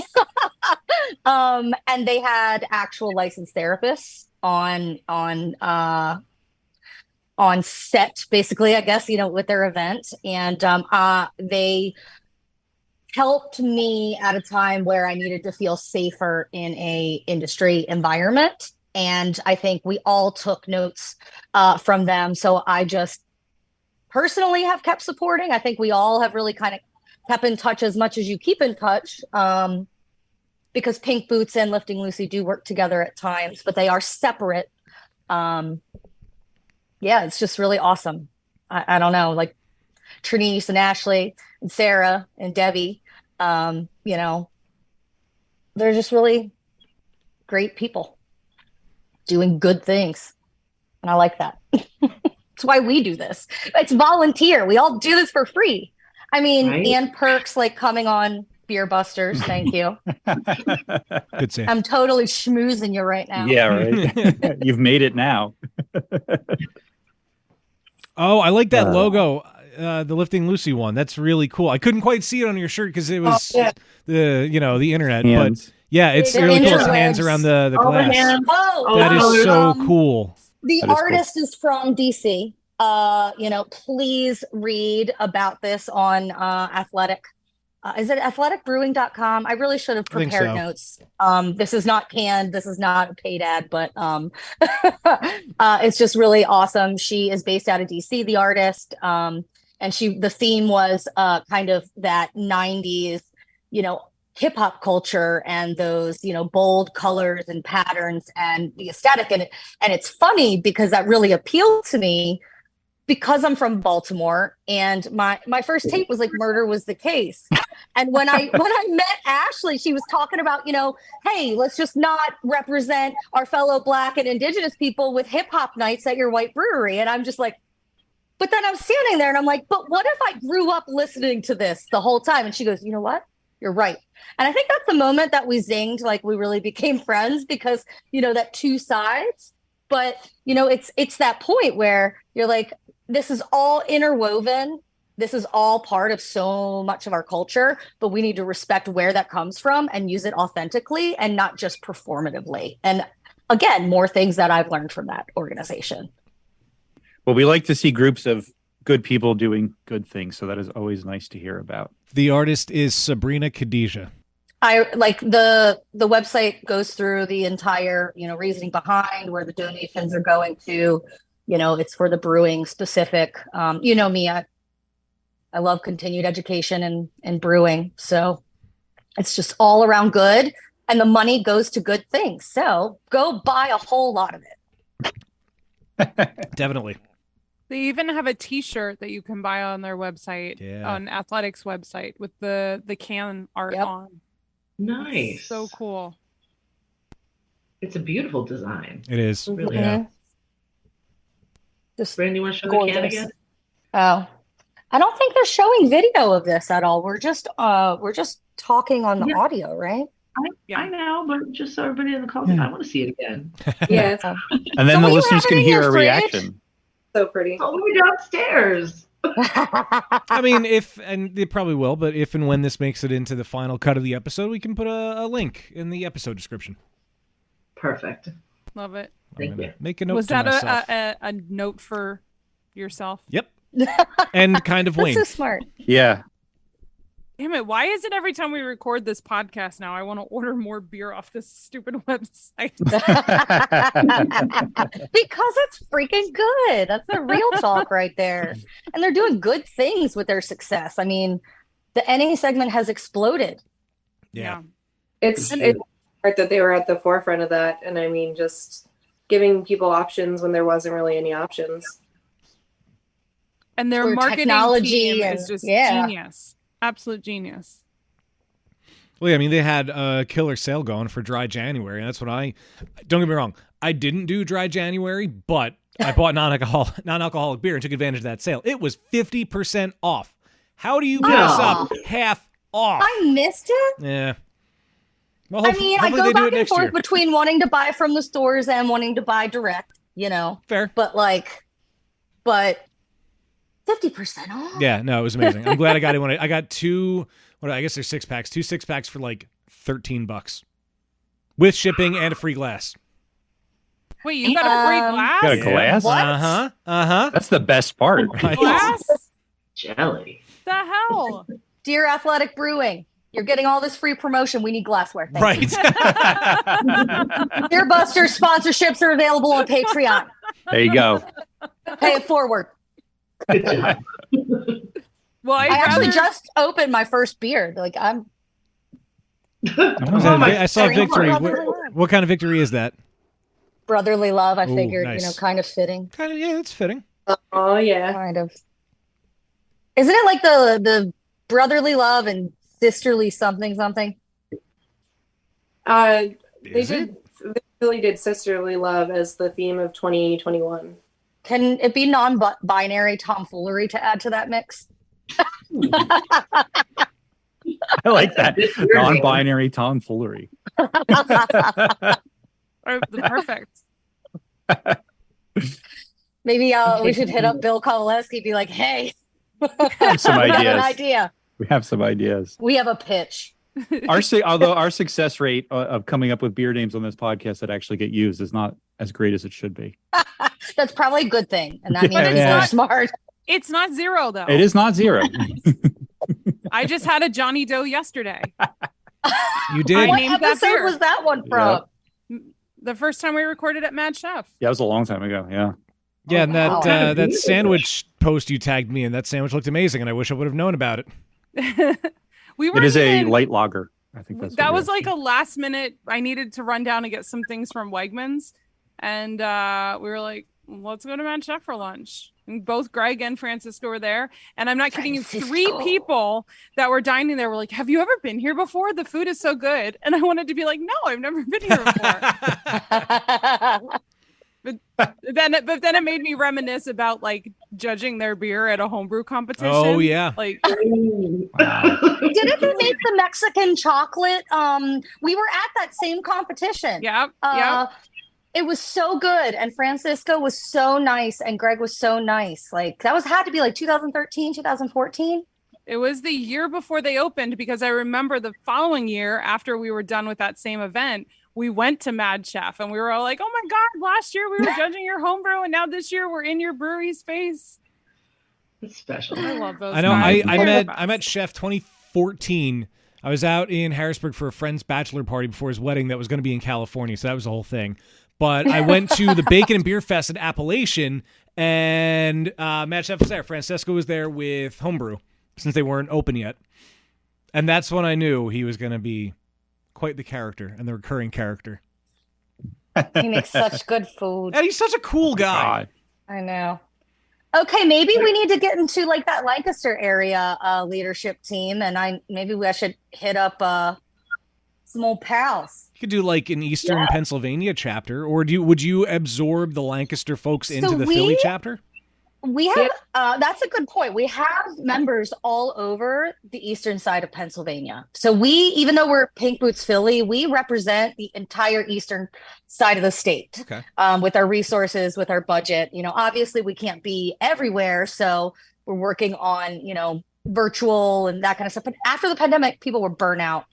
And they had actual licensed therapists on set, basically, I guess, with their event. And they helped me at a time where I needed to feel safer in a industry environment. And I think we all took notes from them. So I just personally have kept supporting. I think we all have really kind of kept in touch as much as you keep in touch, because Pink Boots and Lifting Lucy do work together at times, but they are separate. Yeah, it's just really awesome. I don't know, like Trinice and Ashley and Sarah and Debbie, you know, they're just really great people doing good things. And I like that. That's why we do this. It's volunteer. We all do this for free. I mean, right? And perks like coming on Beer Busters. Thank you. Good save. I'm totally schmoozing you right now. Yeah, right. You've made it now. Oh, I like that logo, the Lifting Lucy one. That's really cool. I couldn't quite see it on your shirt because it was the internet, hands. But yeah, it's really cool. His hands around the glass. That is so cool. The artist is from DC. You know, please read about this on Athletic. Is it athleticbrewing.com? I really should have prepared notes. This is not canned. This is not a paid ad, but it's just really awesome. She is based out of DC, the artist. And the theme was kind of that 90s, you know, hip hop culture and those, you know, bold colors and patterns and the aesthetic in it. And it's funny because that really appealed to me because I'm from Baltimore and my first tape was like Murder Was the Case. And when I met Ashley, she was talking about, you know, hey, let's just not represent our fellow Black and Indigenous people with hip hop nights at your white brewery. And I'm just like, but then I'm standing there and I'm like, but what if I grew up listening to this the whole time? And she goes, you know what? You're right. And I think that's the moment that we zinged, like we really became friends because, you know, that two sides. But, you know, it's that point where you're like, this is all interwoven. This is all part of so much of our culture, but we need to respect where that comes from and use it authentically and not just performatively. And again, more things that I've learned from that organization. Well, we like to see groups of good people doing good things. So that is always nice to hear about. The artist is Sabrina Khadija. I like the website goes through the entire, you know, reasoning behind where the donations are going to, you know, it's for the brewing specific. You know me, I love continued education and brewing. So it's just all around good and the money goes to good things. So go buy a whole lot of it. Definitely. They even have a t-shirt that you can buy on their website, on Athletics website with the can art on. Nice. It's so cool. It's a beautiful design. It is. It really yeah. Just Brandon, you want to show the can again? Oh, I don't think they're showing video of this at all. We're just talking on the audio, right? I know, but just so everybody in the call, I want to see it again. Yeah. And then the listeners can hear a reaction. So pretty. Oh, we're downstairs. I mean, and they probably will, but if and when this makes it into the final cut of the episode, we can put a link in the episode description. Perfect. Love it. Thank you. Make a note. Was to that myself. a note for yourself? Yep. And kind of wink. That's so smart. Yeah. Damn it, why is it every time we record this podcast now I want to order more beer off this stupid website? Because it's freaking good. That's the real talk right there. And they're doing good things with their success. I mean, the NA segment has exploded. Yeah. It's hard that they were at the forefront of that. And I mean, just giving people options when there wasn't really any options. And their Where marketing technology team and- is just yeah. genius. Absolute genius. Well, yeah, I mean, they had a killer sale going for Dry January. And that's what don't get me wrong. I didn't do Dry January, but I bought non-alcoholic beer and took advantage of that sale. It was 50% off. How do you pass up half off? I missed it. Yeah. Well, I mean, I hopefully go they do it back and next forth year. between wanting to buy from the stores and wanting to buy direct, you know. Fair. But 50% off. Yeah, no, it was amazing. I'm glad I got it. I got two, I guess there's 6-packs, 2 6-packs for like $13 with shipping and a free glass. Wait, you got a free glass? Got a glass? What? Uh-huh. That's the best part. Right. Glass? Jelly. The hell? Dear Athletic Brewing, You're getting all this free promotion. We need glassware. Thank Right. you. Beer Buster sponsorships are available on Patreon. There you go. Pay it forward. Well, I actually just opened my first beer. Like I'm. I saw victory. What kind of victory is that? Brotherly love. I Ooh, figured, nice. kind of fitting. Kind of, yeah, it's fitting. Oh yeah, Kind of. Isn't it like the brotherly love and sisterly something? they Is it? did. They really did sisterly love as the theme of 2021. Can it be non-binary tomfoolery to add to that mix? I like that. Non-binary tomfoolery. Perfect. Maybe we should hit up Bill Kowaleski, be like, hey, have some we got ideas. an idea. We have some ideas. We have a pitch. Although our success rate of coming up with beer names on this podcast that actually get used is not as great as it should be. That's probably a good thing. And that means Yeah. we're smart. It's not zero though. It is not zero. Oh. I just had a Johnny Doe yesterday. You did? I What named that episode beer. was that one from? The first time we recorded at Mad Chef. Yeah, it was a long time ago. Yeah. Yeah, and wow. that sandwich post you tagged me in, that sandwich looked amazing, and I wish I would have known about it. We were It is a light lager. I think that's that what it was is. like a last minute. I needed to run down and get some things from Wegmans, and we were like, let's go to Mad Chef for lunch. And both Greg and Francisco were there, and I'm not kidding you. 3 people that were dining there were like, "Have you ever been here before? The food is so good." And I wanted to be like, "No, I've never been here before." but then it made me reminisce about like judging their beer at a homebrew competition. Oh, yeah. like Didn't they make the Mexican chocolate? We were at that same competition. yeah, It was so good, and Francisco was so nice, and Greg was so nice. Like that had to be like 2013, 2014. It was the year before they opened, because I remember the following year after we were done with that same event, we went to Mad Chef and we were all like, "Oh my God, last year we were judging your homebrew and now this year we're in your brewery space." It's special. I love those. I know. guys. I They're the met best. Chef 2014. I was out in Harrisburg for a friend's bachelor party before his wedding that was going to be in California, so that was the whole thing. But I went to the Bacon and Beer Fest in Appalachian, and Mad Chef was there. Francisco was there with Homebrew, since they weren't open yet. And that's when I knew he was going to be quite the character and the recurring character. He makes such good food. And he's such a cool guy. God. I know. Okay, maybe we need to get into like that Lancaster area leadership team, and I should hit up some old pals. You could do like an Eastern Pennsylvania chapter, or would you absorb the Lancaster folks into the Philly chapter? We have that's a good point. We have members all over the eastern side of Pennsylvania. So even though we're Pink Boots Philly, we represent the entire eastern side of the state. Okay. With our resources, with our budget. Obviously we can't be everywhere, so we're working on, virtual and that kind of stuff. But after the pandemic, people were burnt out.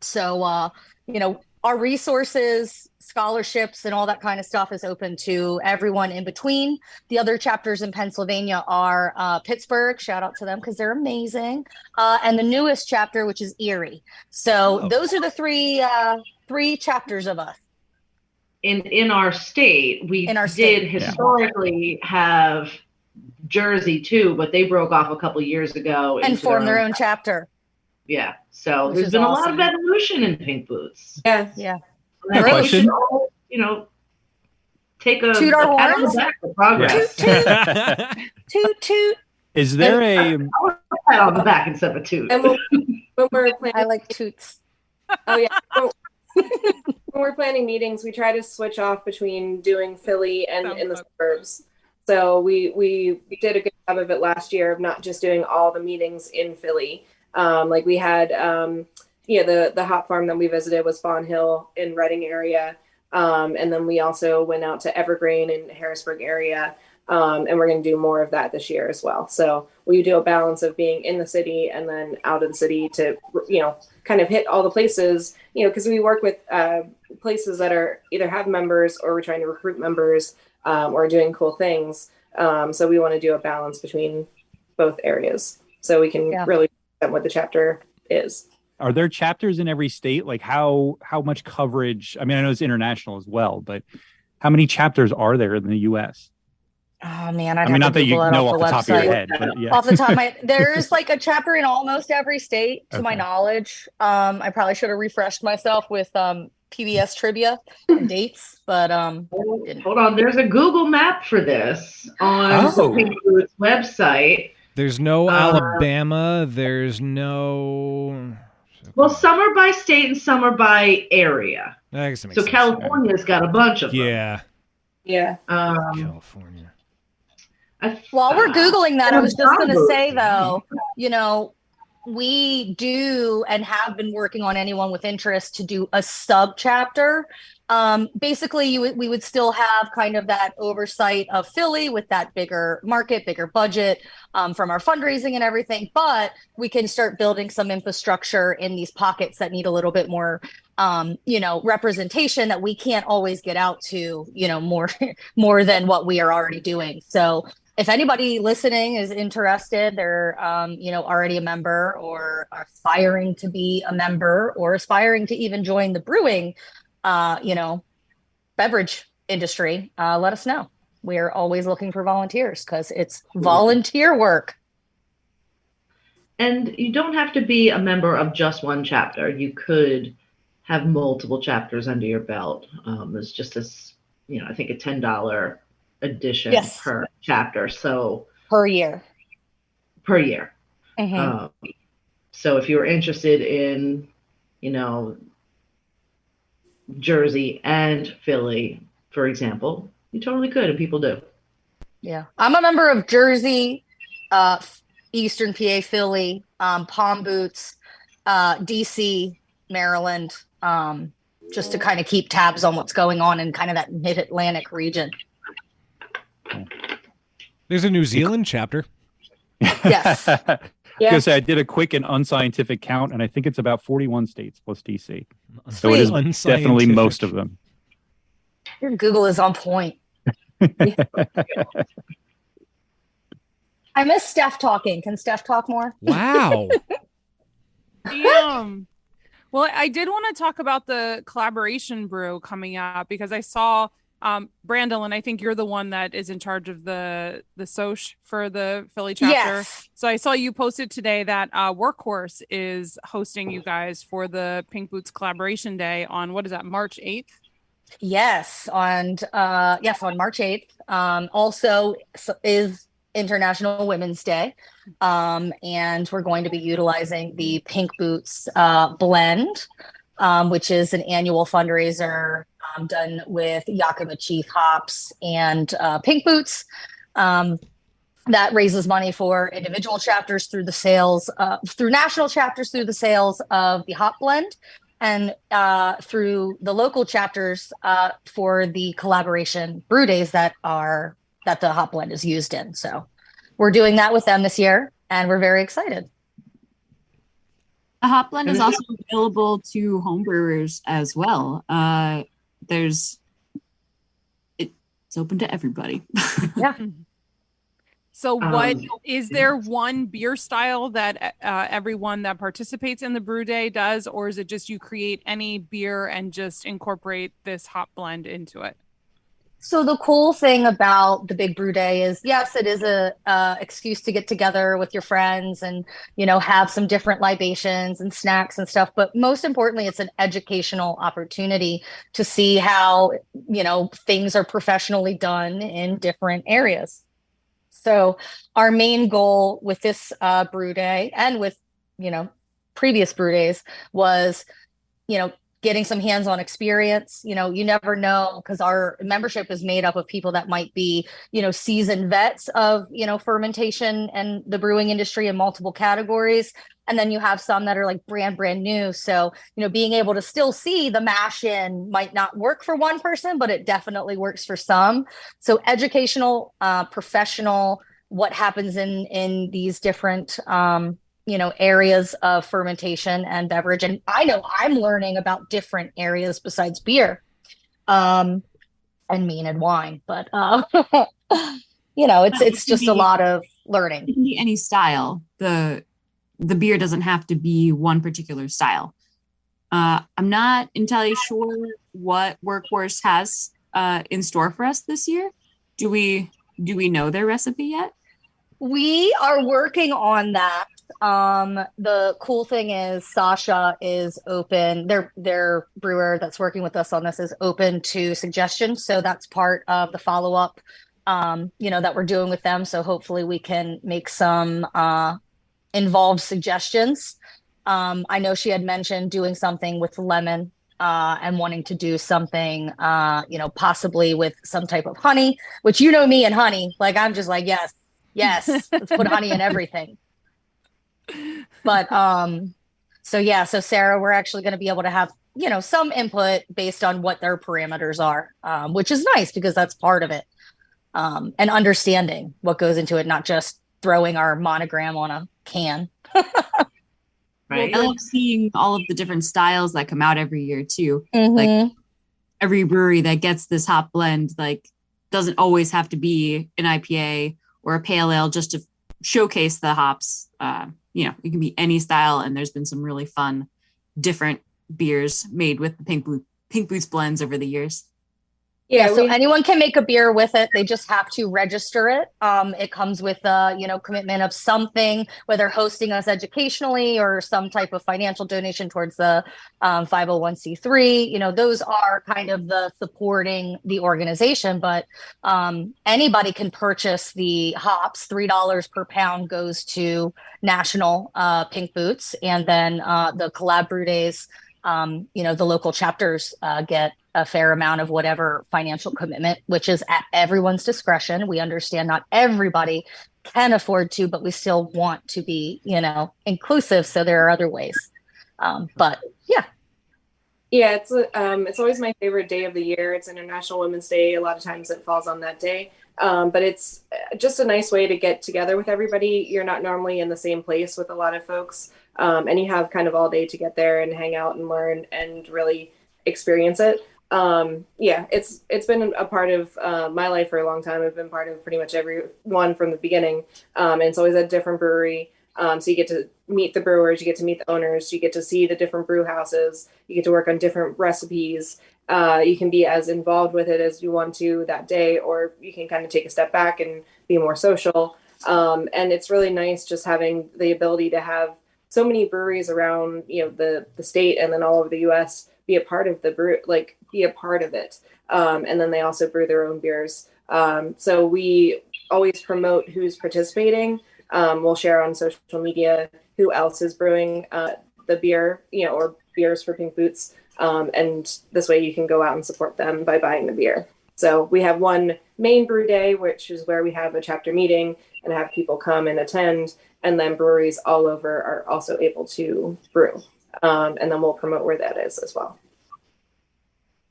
So our resources, scholarships, and all that kind of stuff is open to everyone in between. The other chapters in Pennsylvania are Pittsburgh, shout out to them because they're amazing, and the newest chapter, which is Erie. So those are the three chapters of us. In our state, we did historically have Jersey too, but they broke off a couple years ago And formed their own chapter. Yeah. So Which there's is been awesome. a lot of evolution in Pink Boots. Yeah. Yeah. I think we Question? should all, take a Toot our pat on the horns? back for progress. Toot toot. Is there a Pat on the back instead of a toot. And when we're planning, I like toots. oh yeah, when we're planning meetings, we try to switch off between doing Philly and in the suburbs. So we did a good job of it last year of not just doing all the meetings in Philly. Like we had, the hop farm that we visited was Fawn Hill in Reading area. And then we also went out to Evergreen in Harrisburg area. And we're going to do more of that this year as well. So we do a balance of being in the city and then out of the city to, kind of hit all the places, because we work with places that are either have members or we're trying to recruit members or doing cool things. So we want to do a balance between both areas so we can really understand what the chapter is. are there chapters in every state? Like how much coverage? I mean, I know it's international as well, but how many chapters are there in the U.S.? Oh man, I mean, not that you know off the top of your head, but yeah. Off the top of my, there's like a chapter in almost every state, to my knowledge. I probably should have refreshed myself with PBS trivia and dates, but hold on. There's a Google map for this on the Pink Boots website. There's no Alabama. There's no. Well, some are by state and some are by area. So California's got a bunch of them. Yeah. Yeah. California. While we're Googling that, I was just going to say, though, you know, we do and have been working on anyone with interest to do a sub chapter. Basically, we would still have kind of that oversight of Philly with that bigger market, bigger budget from our fundraising and everything. But we can start building some infrastructure in these pockets that need a little bit more, you know, representation that we can't always get out to, you know, more than what we are already doing. So if anybody listening is interested, they're, you know, already a member or aspiring to be a member or aspiring to even join the brewing, you know, beverage industry, let us know. We're always looking for volunteers because it's volunteer work. And you don't have to be a member of just one chapter. You could have multiple chapters under your belt. It's just this, you know, I think a $10 addition per chapter. So per year. Mm-hmm. So if you're interested in, you know, Jersey and Philly, for example, you totally could, and people do. Yeah. I'm a member of Jersey, Eastern PA, Philly, Palm Boots, DC, Maryland, just to kind of keep tabs on what's going on in kind of that mid-Atlantic region. There's a New Zealand chapter. Yes. Because I did a quick and unscientific count, and I think it's about 41 states plus DC. So it is definitely most of them. Your Google is on point. I miss Steph talking. Can Steph talk more? Wow. Damn. Well, I did want to talk about the collaboration brew coming up because I saw Brandel, and I think you're the one that is in charge of the Soch for the Philly chapter. Yes. So I saw you posted today that Workhorse is hosting you guys for the Pink Boots Collaboration Day on, what is that, March 8th? Yes, on March 8th. Also is International Women's Day. And we're going to be utilizing the Pink Boots blend, which is an annual fundraiser done with Yakima Chief hops and Pink Boots. That raises money for individual chapters through the sales, through national chapters through the sales of the hop blend, and through the local chapters for the collaboration brew days that the hop blend is used in. So we're doing that with them this year, and we're very excited. The hop blend is also available to homebrewers as well. It's open to everybody. Yeah. So what is there one beer style that everyone that participates in the brew day does, or is it just you create any beer and just incorporate this hop blend into it? So the cool thing about the Big Brew Day is, yes, it is a excuse to get together with your friends and, you know, have some different libations and snacks and stuff. But most importantly, it's an educational opportunity to see how, you know, things are professionally done in different areas. So our main goal with this brew day and with, you know, previous brew days was, you know, getting some hands-on experience. You know, you never know, because our membership is made up of people that might be, you know, seasoned vets of, you know, fermentation and the brewing industry in multiple categories. And then you have some that are like brand new. So, you know, being able to still see the mash in might not work for one person, but it definitely works for some. So educational, professional, what happens in these different, you know, areas of fermentation and beverage. And I know I'm learning about different areas besides beer, and mead and wine, but, you know, it's just a lot of learning. It can be any style. The the beer doesn't have to be one particular style. I'm not entirely sure what Workhorse has in store for us this year. Do we know their recipe yet? We are working on that. The cool thing is Sasha is open. Their brewer that's working with us on this is open to suggestions. So that's part of the follow-up, that we're doing with them. So hopefully we can make some involved suggestions. I know she had mentioned doing something with lemon and wanting to do something, possibly with some type of honey, which me and honey, like I'm just like, yes, let's put honey in everything. But so Sarah, we're actually going to be able to have, some input based on what their parameters are, which is nice because that's part of it. And understanding what goes into it, not just throwing our monogram on a can. Right. I love seeing all of the different styles that come out every year too. Mm-hmm. Like every brewery that gets this hop blend, like doesn't always have to be an IPA or a pale ale just to showcase the hops. It can be any style, and there's been some really fun, different beers made with the Pink Boots blends over the years. Yeah, so anyone can make a beer with it. They just have to register it. It comes with a, commitment of something, whether hosting us educationally or some type of financial donation towards the 501c3. Those are kind of the supporting the organization. But anybody can purchase the hops. $3 per pound goes to National Pink Boots, and then the Collab Brew Days. The local chapters get a fair amount of whatever financial commitment, which is at everyone's discretion. We understand not everybody can afford to, but we still want to be, inclusive. So there are other ways. But yeah. Yeah, it's always my favorite day of the year. It's International Women's Day. A lot of times it falls on that day. But it's just a nice way to get together with everybody. You're not normally in the same place with a lot of folks. And you have kind of all day to get there and hang out and learn and really experience it. It's been a part of my life for a long time. I've been part of pretty much everyone from the beginning. And it's always a different brewery. So you get to meet the brewers, you get to meet the owners, you get to see the different brew houses, you get to work on different recipes. You can be as involved with it as you want to that day, or you can kind of take a step back and be more social. And it's really nice just having the ability to have so many breweries around, the state and then all over the U.S. be a part of the brew, be a part of it. And then they also brew their own beers. So we always promote who's participating. We'll share on social media who else is brewing the beer, or beers for Pink Boots. And this way you can go out and support them by buying the beer. So we have one main brew day, which is where we have a chapter meeting and have people come and attend. And then breweries all over are also able to brew. And then we'll promote where that is as well.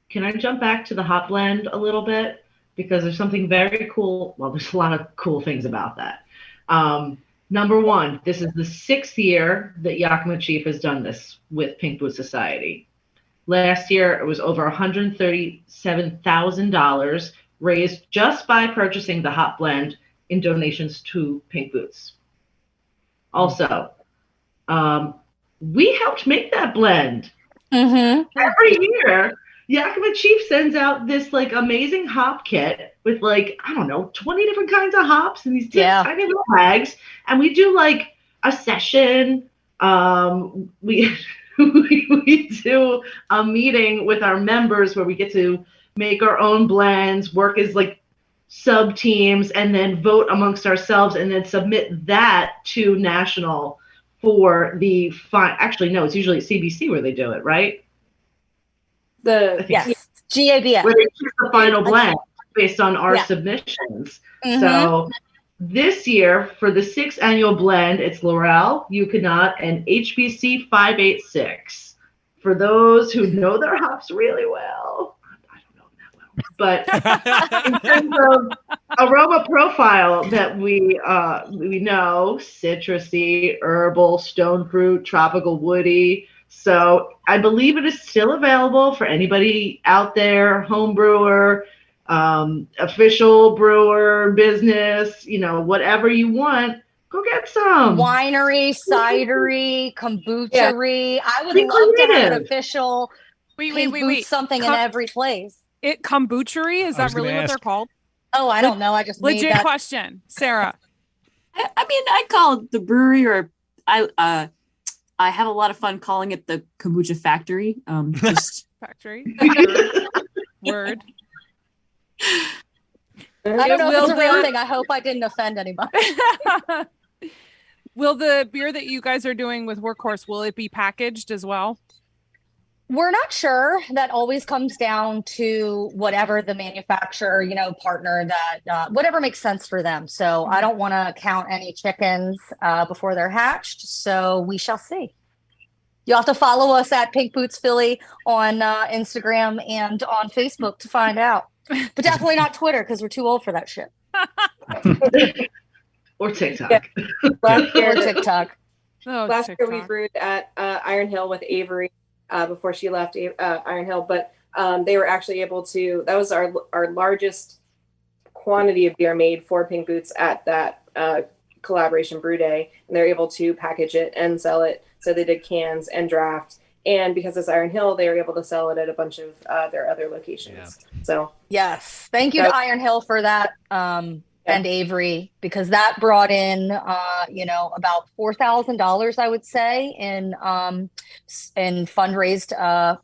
Can I jump back to the hop blend a little bit? Because there's something very cool. Well, there's a lot of cool things about that. Number one, this is the 6th year that Yakima Chief has done this with Pink Boots Society. Last year, it was over $137,000 raised just by purchasing the hop blend in donations to Pink Boots. Also, we helped make that blend. Mm-hmm. Every year, Yakima Chief sends out this amazing hop kit with 20 different kinds of hops in these tiny little bags, and we do a session. We do a meeting with our members where we get to make our own blends, work as sub teams, and then vote amongst ourselves, and then submit that to National for the Actually, no, it's usually at CBC where they do it, right? Yes, GABF. Where they choose the final blend based on our submissions. Mm-hmm. So this year, for the 6th annual blend, it's Laurel, Yukonot, and HBC 586. For those who know their hops really well, I don't know them that well, but in terms of aroma profile that we know, citrusy, herbal, stone fruit, tropical, woody. So I believe it is still available for anybody out there, home brewer, official brewer, business, whatever you want. Go get some. Winery, cidery, kombuchery. I would Be love to have an creative. official Pink Boots something in every place. Kombuchery? Is I that was gonna really what they're ask. called? Oh, I don't know. I just made Legit that. question. Sarah. I mean, I call it the brewery, or I have a lot of fun calling it the kombucha factory. Just Factory. Word. I don't know if Will it's a real the- thing. I hope I didn't offend anybody. Will the beer that you guys are doing with Workhorse, will it be packaged as well? We're not sure. That always comes down to whatever the manufacturer, partner that whatever makes sense for them. So I don't want to count any chickens before they're hatched. So we shall see. You'll have to follow us at Pink Boots Philly on Instagram and on Facebook to find out. But definitely not Twitter because we're too old for that shit. Or TikTok. Yeah. Last Or year, TikTok. Oh, last year we TikTok. brewed at Iron Hill with Avery before she left Iron Hill, but they were actually able to. That was our largest quantity of beer made for Pink Boots at that collaboration brew day, and they're able to package it and sell it. So they did cans and draft, and because it's Iron Hill, they were able to sell it at a bunch of their other locations. So Yes. Thank you to Iron Hill for that. And Avery, because that brought in, about $4,000, I would say, in fundraised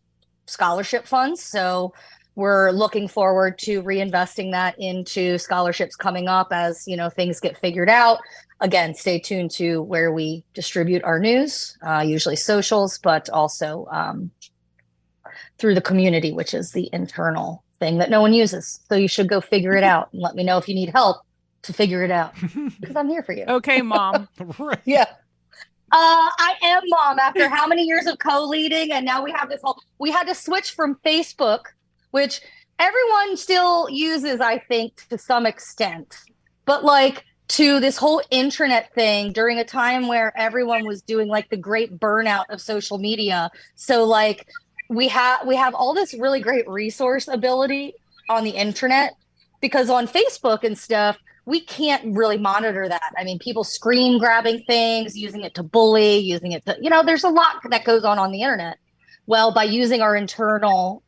scholarship funds. So we're looking forward to reinvesting that into scholarships coming up as things get figured out. Again, stay tuned to where we distribute our news, usually socials, but also through the community, which is the internal thing that no one uses. So you should go figure it out and let me know if you need help to figure it out because I'm here for you. Okay, Mom. Right. Yeah. I am Mom after how many years of co-leading, and now we have this whole. We had to switch from Facebook, which everyone still uses, I think, to some extent, but to this whole intranet thing during a time where everyone was doing the great burnout of social media. So we have all this really great resource ability on the internet, because on Facebook and stuff, we can't really monitor that. I mean, people screen grabbing things, using it to bully, using it to, there's a lot that goes on the internet. Well, by using our internal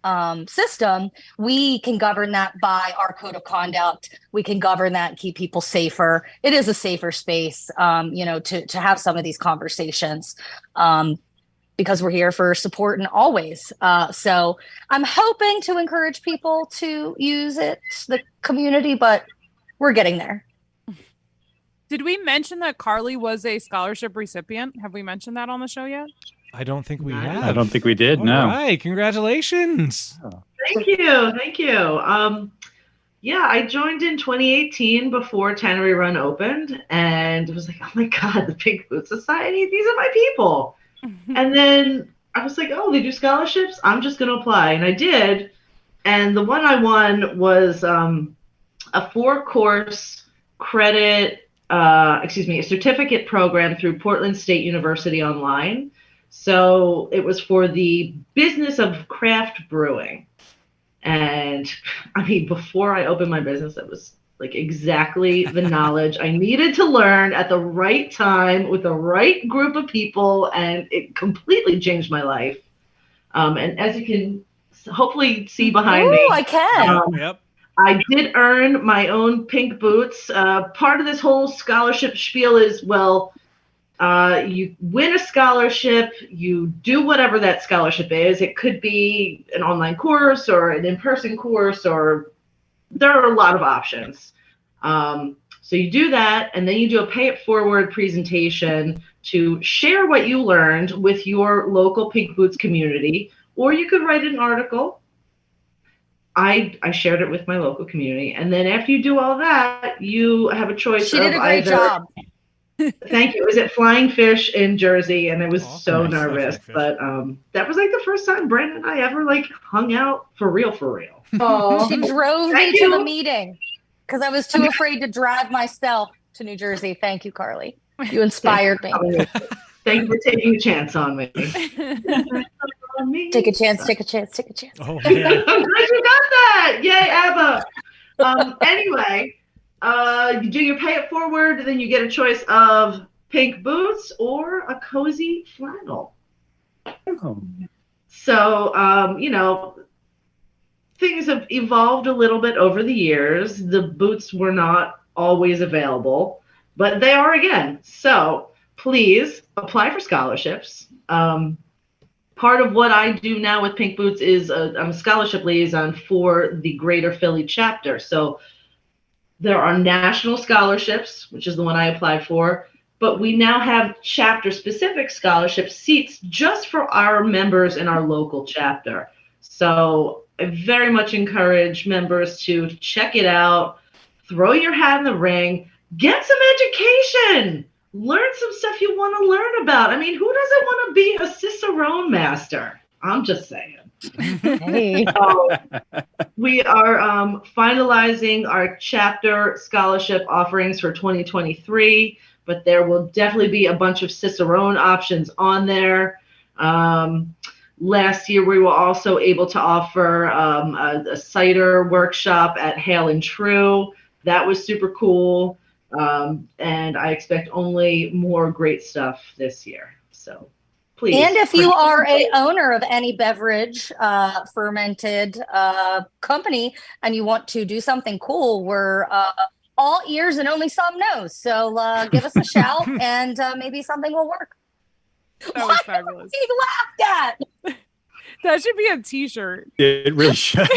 system, we can govern that by our code of conduct. We can govern that and keep people safer. It is a safer space, to have some of these conversations. Because we're here for support and always. So I'm hoping to encourage people to use it, the community, but we're getting there. Did we mention that Carly was a scholarship recipient? Have we mentioned that on the show yet? I don't think we have. I don't think we did. All No. right. Congratulations. Thank you. Yeah, I joined in 2018 before Tannery Run opened, and it was like, oh my God, the Pink Boots Society, these are my people. And then I was like, oh, they do scholarships? I'm just going to apply. And I did. And the one I won was a 4-course credit, a certificate program through Portland State University online. So it was for the business of craft brewing. And I mean, before I opened my business, it was exactly the knowledge I needed to learn at the right time with the right group of people, and it completely changed my life. And as you can hopefully see behind me, I can. Yep. I did earn my own Pink Boots. Part of this whole scholarship spiel is, you win a scholarship, you do whatever that scholarship is. It could be an online course or an in-person course, or there are a lot of options. So you do that, and then you do a pay it forward presentation to share what you learned with your local Pink Boots community, or you could write an article. I shared it with my local community, and then after you do all that, you have a choice. She did a great job. Thank you. It was at Flying Fish in Jersey, and I was so nice. nervous, Flying but that was the first time Brandon and I ever hung out for real. Oh, She drove me Thank to you. the meeting because I was too afraid to drive myself to New Jersey. Thank you, Carly. You inspired me. Thank you for taking a chance on me. Take a chance, take a chance, take a chance. Oh, I'm man. glad you got that. Yay, Abba. Anyway, You do your pay it forward, then you get a choice of pink boots or a cozy flannel. Oh. So, things have evolved a little bit over the years. The boots were not always available, but they are again. So please apply for scholarships. Part of what I do now with Pink Boots is I'm a scholarship liaison for the Greater Philly chapter. So there are national scholarships, which is the one I applied for, but we now have chapter-specific scholarship seats just for our members in our local chapter. So I very much encourage members to check it out, throw your hat in the ring, get some education. Learn some stuff you want to learn about. I mean, who doesn't want to be a Cicerone master? I'm just saying. Hey. So, we are finalizing our chapter scholarship offerings for 2023, but there will definitely be a bunch of Cicerone options on there. Last year, we were also able to offer a cider workshop at Hale and True. That was super cool. And I expect only more great stuff this year. So please. And if you are a owner of any beverage fermented company and you want to do something cool, we're all ears and only some knows. So give us a shout and maybe something will work. That was fabulous. Being laughed at. That should be a t-shirt. It really should.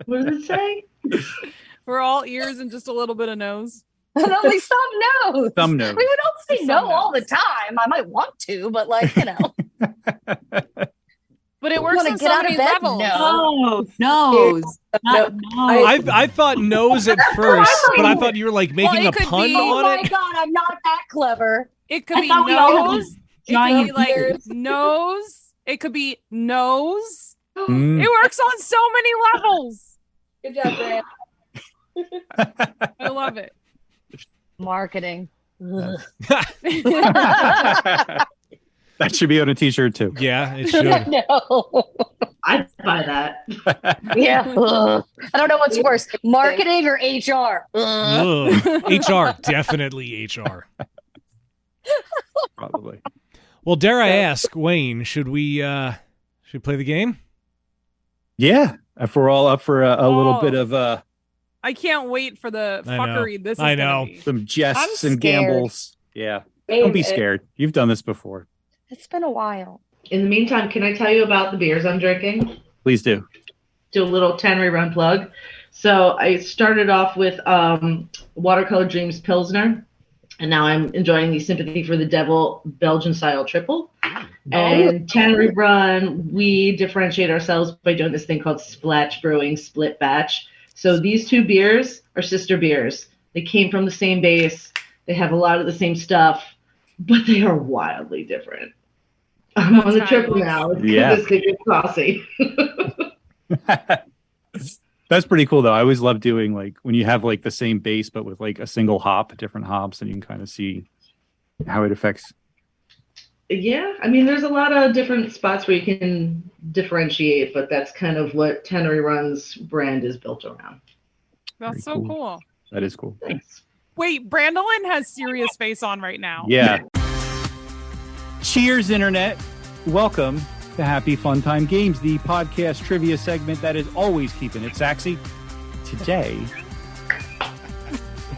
What does it say? We're all ears and just a little bit of nose. And only some knows. Some knows. We don't say Some no knows. all the time. I might want to, but But it works wanna on get so out of many bed? levels. No. Nose. Not nose. I thought nose at first, but I thought you were like making a it could pun be- Oh on my it. God, I'm not that clever. It could I be thought we all had nose. It could giant be like ears. nose. It could be nose. Mm. It works on so many levels. Good job, Grant. I love it. Marketing. Ugh. That should be on a t-shirt too. Yeah, it should. No. I'd buy that. Yeah. Ugh. I don't know what's worse, marketing or HR. Ugh. Ugh. HR, definitely HR. Probably. Well, dare I ask, Wayne, should we play the game? Yeah. If we're all up for a little Oh. bit of I can't wait for the I know. fuckery this is I gonna know. be. some jests I'm and scared. gambles. Yeah. Don't be scared. You've done this before. It's been a while. In the meantime, can I tell you about the beers I'm drinking? Please do. Do a little Tannery Run plug. So I started off with Watercolor Dreams Pilsner, and now I'm enjoying the Sympathy for the Devil Belgian style triple. And Tannery Run, we differentiate ourselves by doing this thing called Splatch Brewing Split Batch. So these two beers are sister beers. They came from the same base. They have a lot of the same stuff, but they are wildly different. I'm on the triple now. Yeah. This thing is saucy. That's pretty cool though. I always love doing like when you have like the same base but with like a single hop, different hops, and you can kind of see how it affects. Yeah, I mean, there's a lot of different spots where you can differentiate, but that's kind of what Tannery Run's brand is built around. That's Very so cool. cool. That is cool. Thanks. Wait, Brandolin has serious face on right now. Yeah. Cheers, Internet. Welcome to Happy Fun Time Games, the podcast trivia segment that is always keeping it sexy. Today,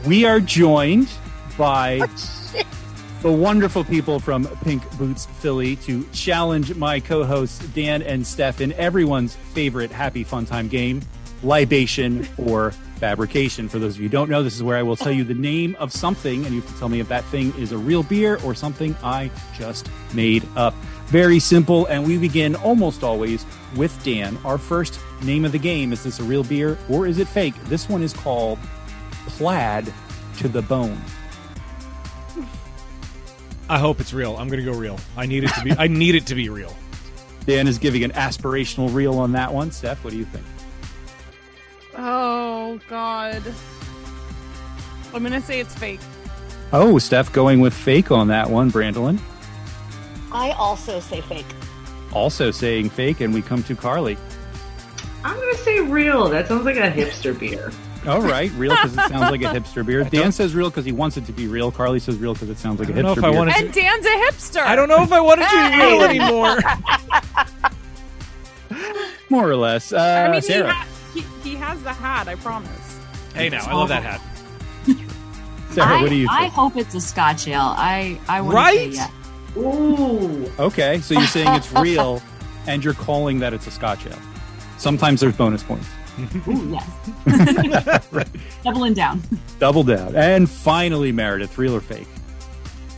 we are joined by the wonderful people from Pink Boots Philly to challenge my co-hosts Dan and Steph in everyone's favorite Happy Fun Time game, Libation or Fabrication. For those of you who don't know, this is where I will tell you the name of something and you can tell me if that thing is a real beer or something I just made up. Very simple, and we begin almost always with Dan. Our first name of the game, is this a real beer or is it fake? This one is called Plaid to the Bone. I hope it's real. I'm going to go real. I need it to be. I need it to be real. Dan is giving an aspirational reel on that one. Steph, what do you think? Oh God. I'm gonna say it's fake. Oh, Steph going with fake on that one. Brandolin I also say fake. also saying fake, and we come to Carly. I'm going to say real. That sounds like a hipster beer. All right, real because it sounds like a hipster beer. Dan says real because he wants it to be real. Carly says real because it sounds like a hipster beer. And Dan's a hipster. I don't know if I want it to be real anymore. More or less. I mean, Sarah. he has the hat, I promise. Hey, now, I love that hat. Sarah, what do you think? I hope it's a Scotch ale. I want Right? to say yeah. Ooh. Okay, so you're saying it's real, and you're calling that it's a Scotch ale. Sometimes there's bonus points. Ooh, yes. Doubling down. Double down. And finally, Meredith, real or fake?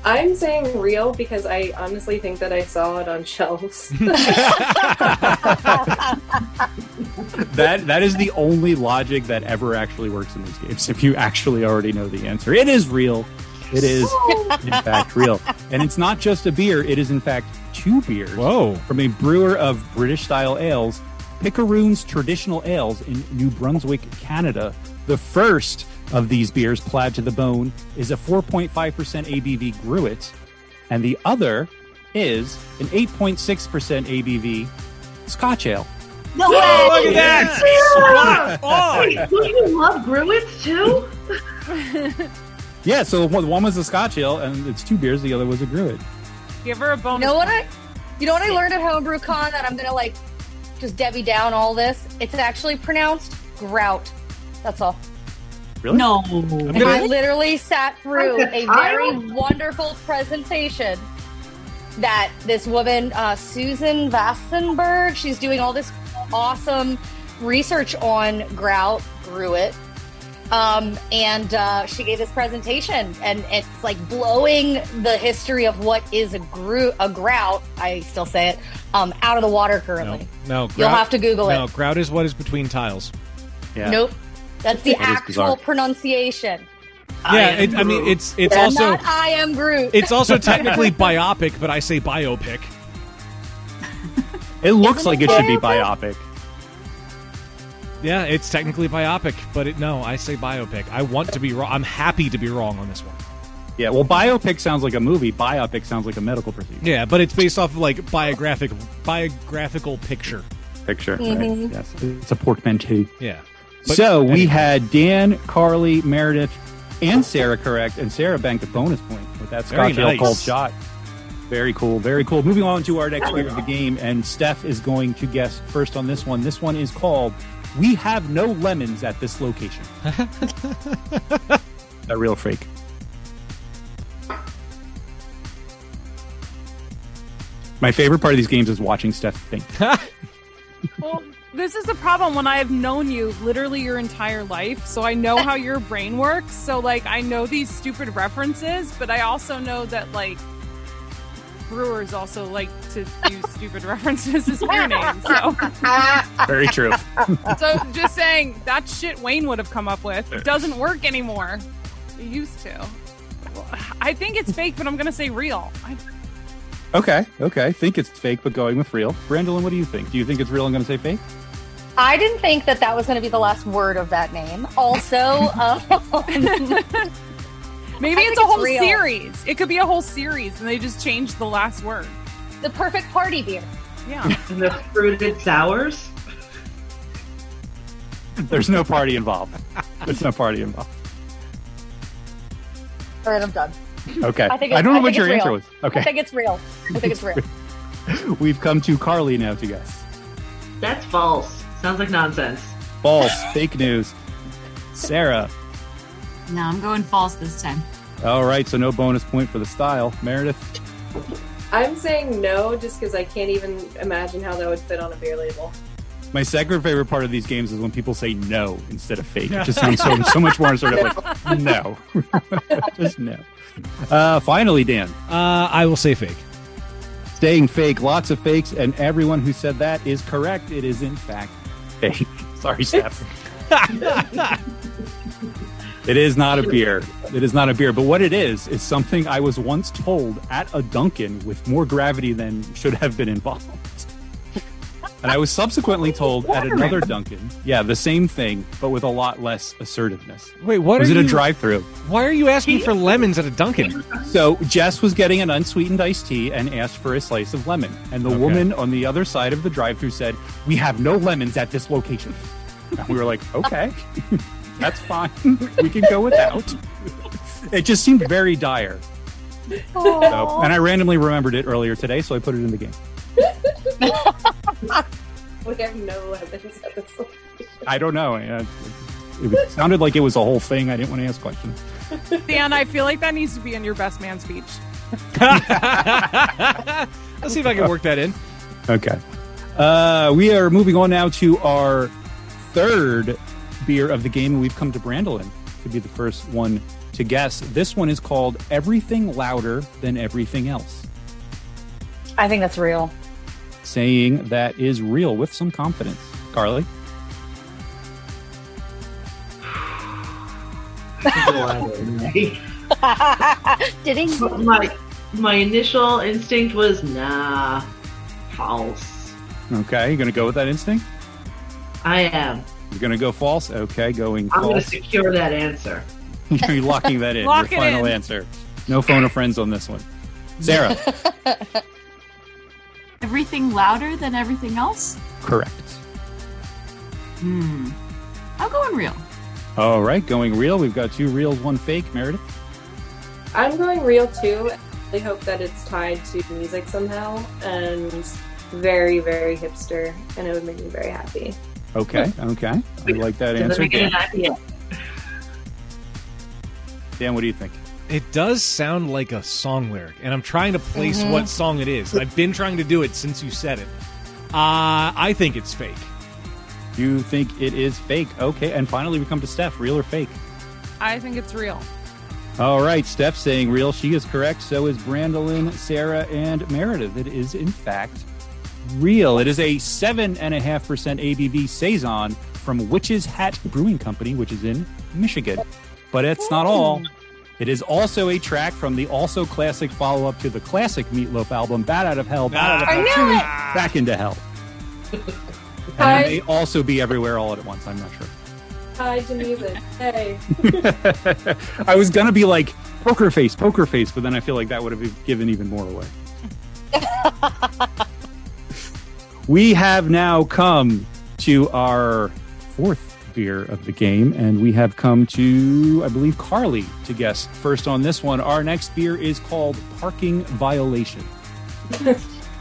I'm saying real because I honestly think that I saw it on shelves. That is the only logic that ever actually works in these games. If you actually already know the answer, it is real. It is in fact real, and it's not just a beer. It is in fact 2 beers. Whoa! From a brewer of British-style ales, Picaroon's Traditional Ales in New Brunswick, Canada. The first of these beers, Plaid to the Bone, is a 4.5% ABV Gruit, and the other is an 8.6% ABV Scotch Ale. No way! Look at that! Spot on! Wait, do you love Gruits too? Yeah, so one was a Scotch Ale, and it's 2 beers. The other was a Gruit. Give her a bonus. You know what I learned at HomebrewCon that I'm gonna just Debbie down all this? It's actually pronounced grout. That's all. Really? No. And I literally sat through a very wonderful presentation that this woman, Susan Vassenberg, she's doing all this awesome research on Gruit. And she gave this presentation, and it's blowing the history of what is a grout. I still say it out of the water currently. No, grout, you'll have to Google it. No, grout is what is between tiles. Yeah. Nope, that's the That is actual bizarre. pronunciation. Yeah, it's also not I am Groot. it's also technically biopic, but I say biopic. It looks Isn't like it it should be biopic? biopic. Yeah, it's technically biopic, but no, I say biopic. I want to be wrong. I'm happy to be wrong on this one. Yeah, well, biopic sounds like a movie. Biopic sounds like a medical procedure. Yeah, but it's based off of biographical picture. Picture. Mhm. Right? Yes, it's a portmanteau. Yeah. But So we anyway. had Dan, Carly, Meredith, and Sarah correct, and Sarah banked a bonus point with that Very Scotch Ale nice. cold shot. Very cool, very cool. Moving on to our next favorite of the game, and Steph is going to guess first on this one. This one is called "We Have No Lemons at This Location." A real freak. My favorite part of these games is watching Steph think. Well, this is the problem when I have known you literally your entire life, so I know how your brain works. So I know these stupid references, but I also know that brewers also like to use stupid references as beer names. So, Very true. so just saying that shit Wayne would have come up with doesn't work anymore. It used to. Well, I think it's fake, but I'm gonna say real. Okay. Think it's fake, but going with real. Brandolyn, what do you think? Do you think it's real? I'm going to say fake. I didn't think that was going to be the last word of that name. Also, Maybe I it's think a whole real. series. It could be a whole series, and they just changed the last word. The perfect party beer. Yeah. And the fruited sours. There's no party involved. There's no party involved. All right, I'm done. Okay. I think I don't know I what think your it's answer real. was. Okay. I think it's real. We've come to Carly now to guess. That's false. Sounds like nonsense. False. Fake news. Sarah. No, I'm going false this time. All right, so no bonus point for the style. Meredith. I'm saying no, just because I can't even imagine how that would fit on a beer label. My second favorite part of these games is when people say no instead of fake. It just sounds so much more sort of like no. Just no. Finally, Dan. I will say fake. Saying fake, lots of fakes, and everyone who said that is correct. It is in fact fake. Sorry, Steph. It is not a beer. It is not a beer. But what it is something I was once told at a Dunkin' with more gravity than should have been involved. And I was subsequently told at another Dunkin', yeah, the same thing, but with a lot less assertiveness. Wait, what Was are it you? a drive-through? Why are you asking for lemons at a Dunkin'? So Jess was getting an unsweetened iced tea and asked for a slice of lemon. And the woman on the other side of the drive-through said, "We have no lemons at this location." And we were like, okay. That's fine. We can go without. It just seemed very dire. So, and I randomly remembered it earlier today, so I put it in the game. We have no evidence of this. I don't know. It sounded like it was a whole thing. I didn't want to ask questions. Dan, I feel like that needs to be in your best man speech. Let's see if I can work that in. Okay. We are moving on now to our third beer of the game, and we've come to Brandolin to be the first one to guess. This one is called Everything Louder Than Everything Else. I think that's real. Saying that is real with some confidence. Carly? Did he? My initial instinct was nah, false. Okay, you going to go with that instinct? I am. You're going to go false? Okay, going I'm going to false. secure that answer. You're locking that in. Lock Your it final in. answer. No phone of friends on this one. Sarah? Everything louder than everything else? Correct. I'll go in real. All right, going real. We've got 2 reals, 1 fake. Meredith? I'm going real too. I hope that it's tied to music somehow and very, very hipster, and it would make me very happy. Okay. I like that Does answer. that make it an idea? Dan, what do you think? It does sound like a song lyric, and I'm trying to place what song it is. I've been trying to do it since you said it. I think it's fake. You think it is fake. Okay, and finally we come to Steph. Real or fake? I think it's real. All right, Steph saying real. She is correct. So is Brandolin, Sarah, and Meredith. It is, in fact, real. It is a 7.5% ABV Saison from Witch's Hat Brewing Company, which is in Michigan. But it's not all. It is also a track from the also classic follow-up to the classic Meatloaf album, Bat Out of Hell, Bat Out of Hell 2, Back into Hell. And it may also be Everywhere All at Once. I'm not sure. Tied to music. Hey. I was going to be like, poker face, but then I feel like that would have given even more away. We have now come to our 4th beer of the game, and we have come to, I believe, Carly to guess first on this one. Our next beer is called Parking Violation.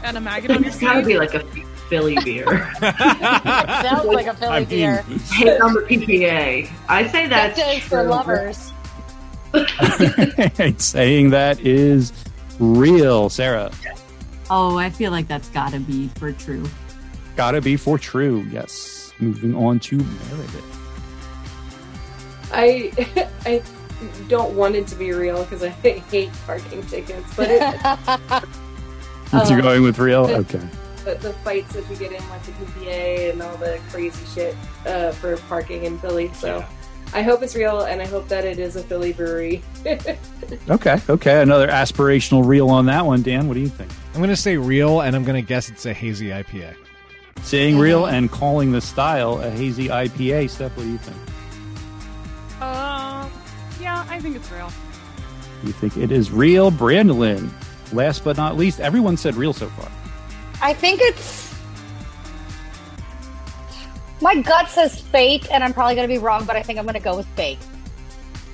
And a maggot on your It's got to sleeve. be like a Philly beer. Sounds like a Philly beer. Hate on the PPA. I say that's That is for true. lovers. Saying that is real. Sarah? Oh, I feel like that's gotta be for true. Gotta be for true, yes. Moving on to Meredith. I don't want it to be real because I hate parking tickets, but You're going with real? Okay. the fights that you get in with the PPA and all the crazy shit for parking in Philly. So I hope it's real, and I hope that it is a Philly brewery. Okay. Another aspirational reel on that one. Dan, what do you think? I'm going to say real, and I'm going to guess it's a hazy IPA. Saying real and calling the style a hazy IPA. Steph, what do you think? Yeah, I think it's real. You think it is real? Brandolin, last but not least, everyone said real so far. I think it's. My gut says fake, and I'm probably going to be wrong, but I think I'm going to go with fake.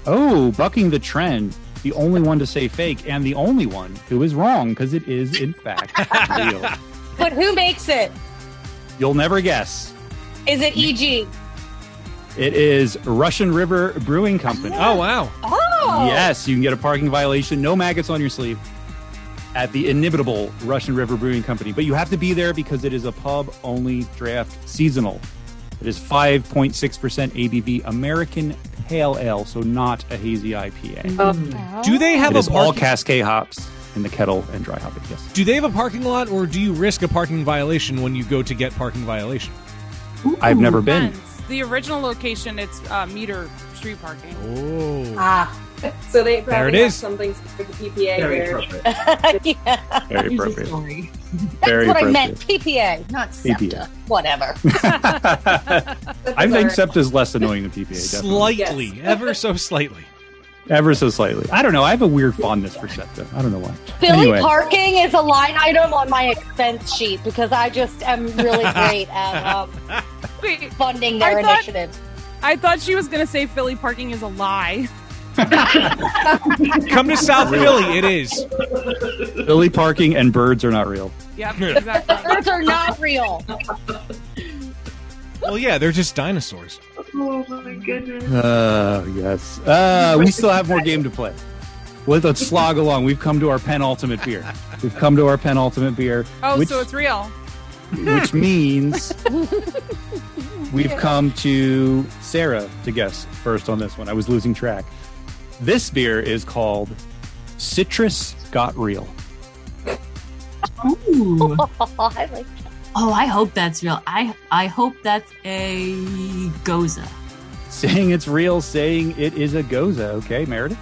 Oh, bucking the trend. The only one to say fake, and the only one who is wrong, because it is, in fact, real. But who makes it? You'll never guess. Is it EG? It is Russian River Brewing Company. Oh, wow. Oh! Yes, you can get a parking violation, no maggots on your sleeve, at the inimitable Russian River Brewing Company. But you have to be there because it is a pub-only draft seasonal. It is 5.6% ABV American Pale Ale, so not a hazy IPA. Do they have It is a all parking? Cascade hops in the kettle and dry hopping, yes. Do they have a parking lot, or do you risk a parking violation when you go to get parking violation? I've never been. Depends. The original location, it's meter street parking. Oh. Ah. So they There probably it have is. something for the PPA Very there. appropriate. Yeah. Very Here's the appropriate. story. That's Very what I appropriate. meant. PPA, not SEPTA. PPA. Whatever. I think SEPTA is less annoying than PPA, definitely. Slightly. Yes. Ever so slightly. Ever so slightly. I don't know. I have a weird fondness for SEPTA. I don't know why. Philly Anyway. parking is a line item on my expense sheet because I just am really great at Wait, funding their I thought- initiatives. I thought she was going to say Philly parking is a lie. Come to South Philly. It is. Philly parking and birds are not real. Yep, exactly. Birds are not real. Well, yeah, they're just dinosaurs. Oh my goodness. Yes. We still have more game to play. Let's slog along. We've come to our penultimate beer. Oh, so it's real. Which means we've come to Sarah to guess first on this one. I was losing track. This beer is called Citrus Got Real. Ooh. I like Oh, I hope that's real. I hope that's a Goza. Saying it's real, saying it is a Goza. Okay, Meredith?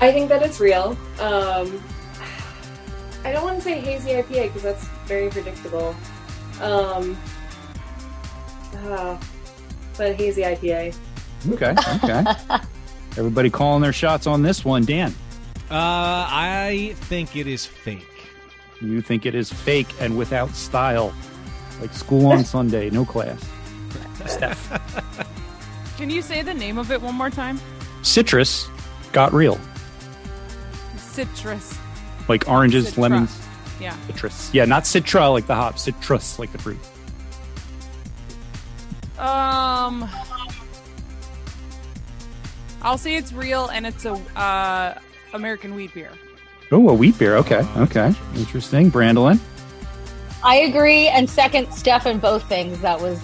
I think that it's real. I don't want to say hazy IPA because that's very predictable. But hazy IPA. Okay. Everybody calling their shots on this one. Dan? I think it is fake. You think it is fake and without style. Like school on Sunday, no class. Steph? Can you say the name of it one more time? Citrus Got Real. Citrus. Like oranges, Citra. lemons. Yeah. Citrus. Yeah, not citra like the hop. Citrus like the fruit. I'll say it's real and it's a American wheat beer. Oh, a wheat beer. Okay. Interesting. Brandolin? I agree. And second, Steph, in both things. That was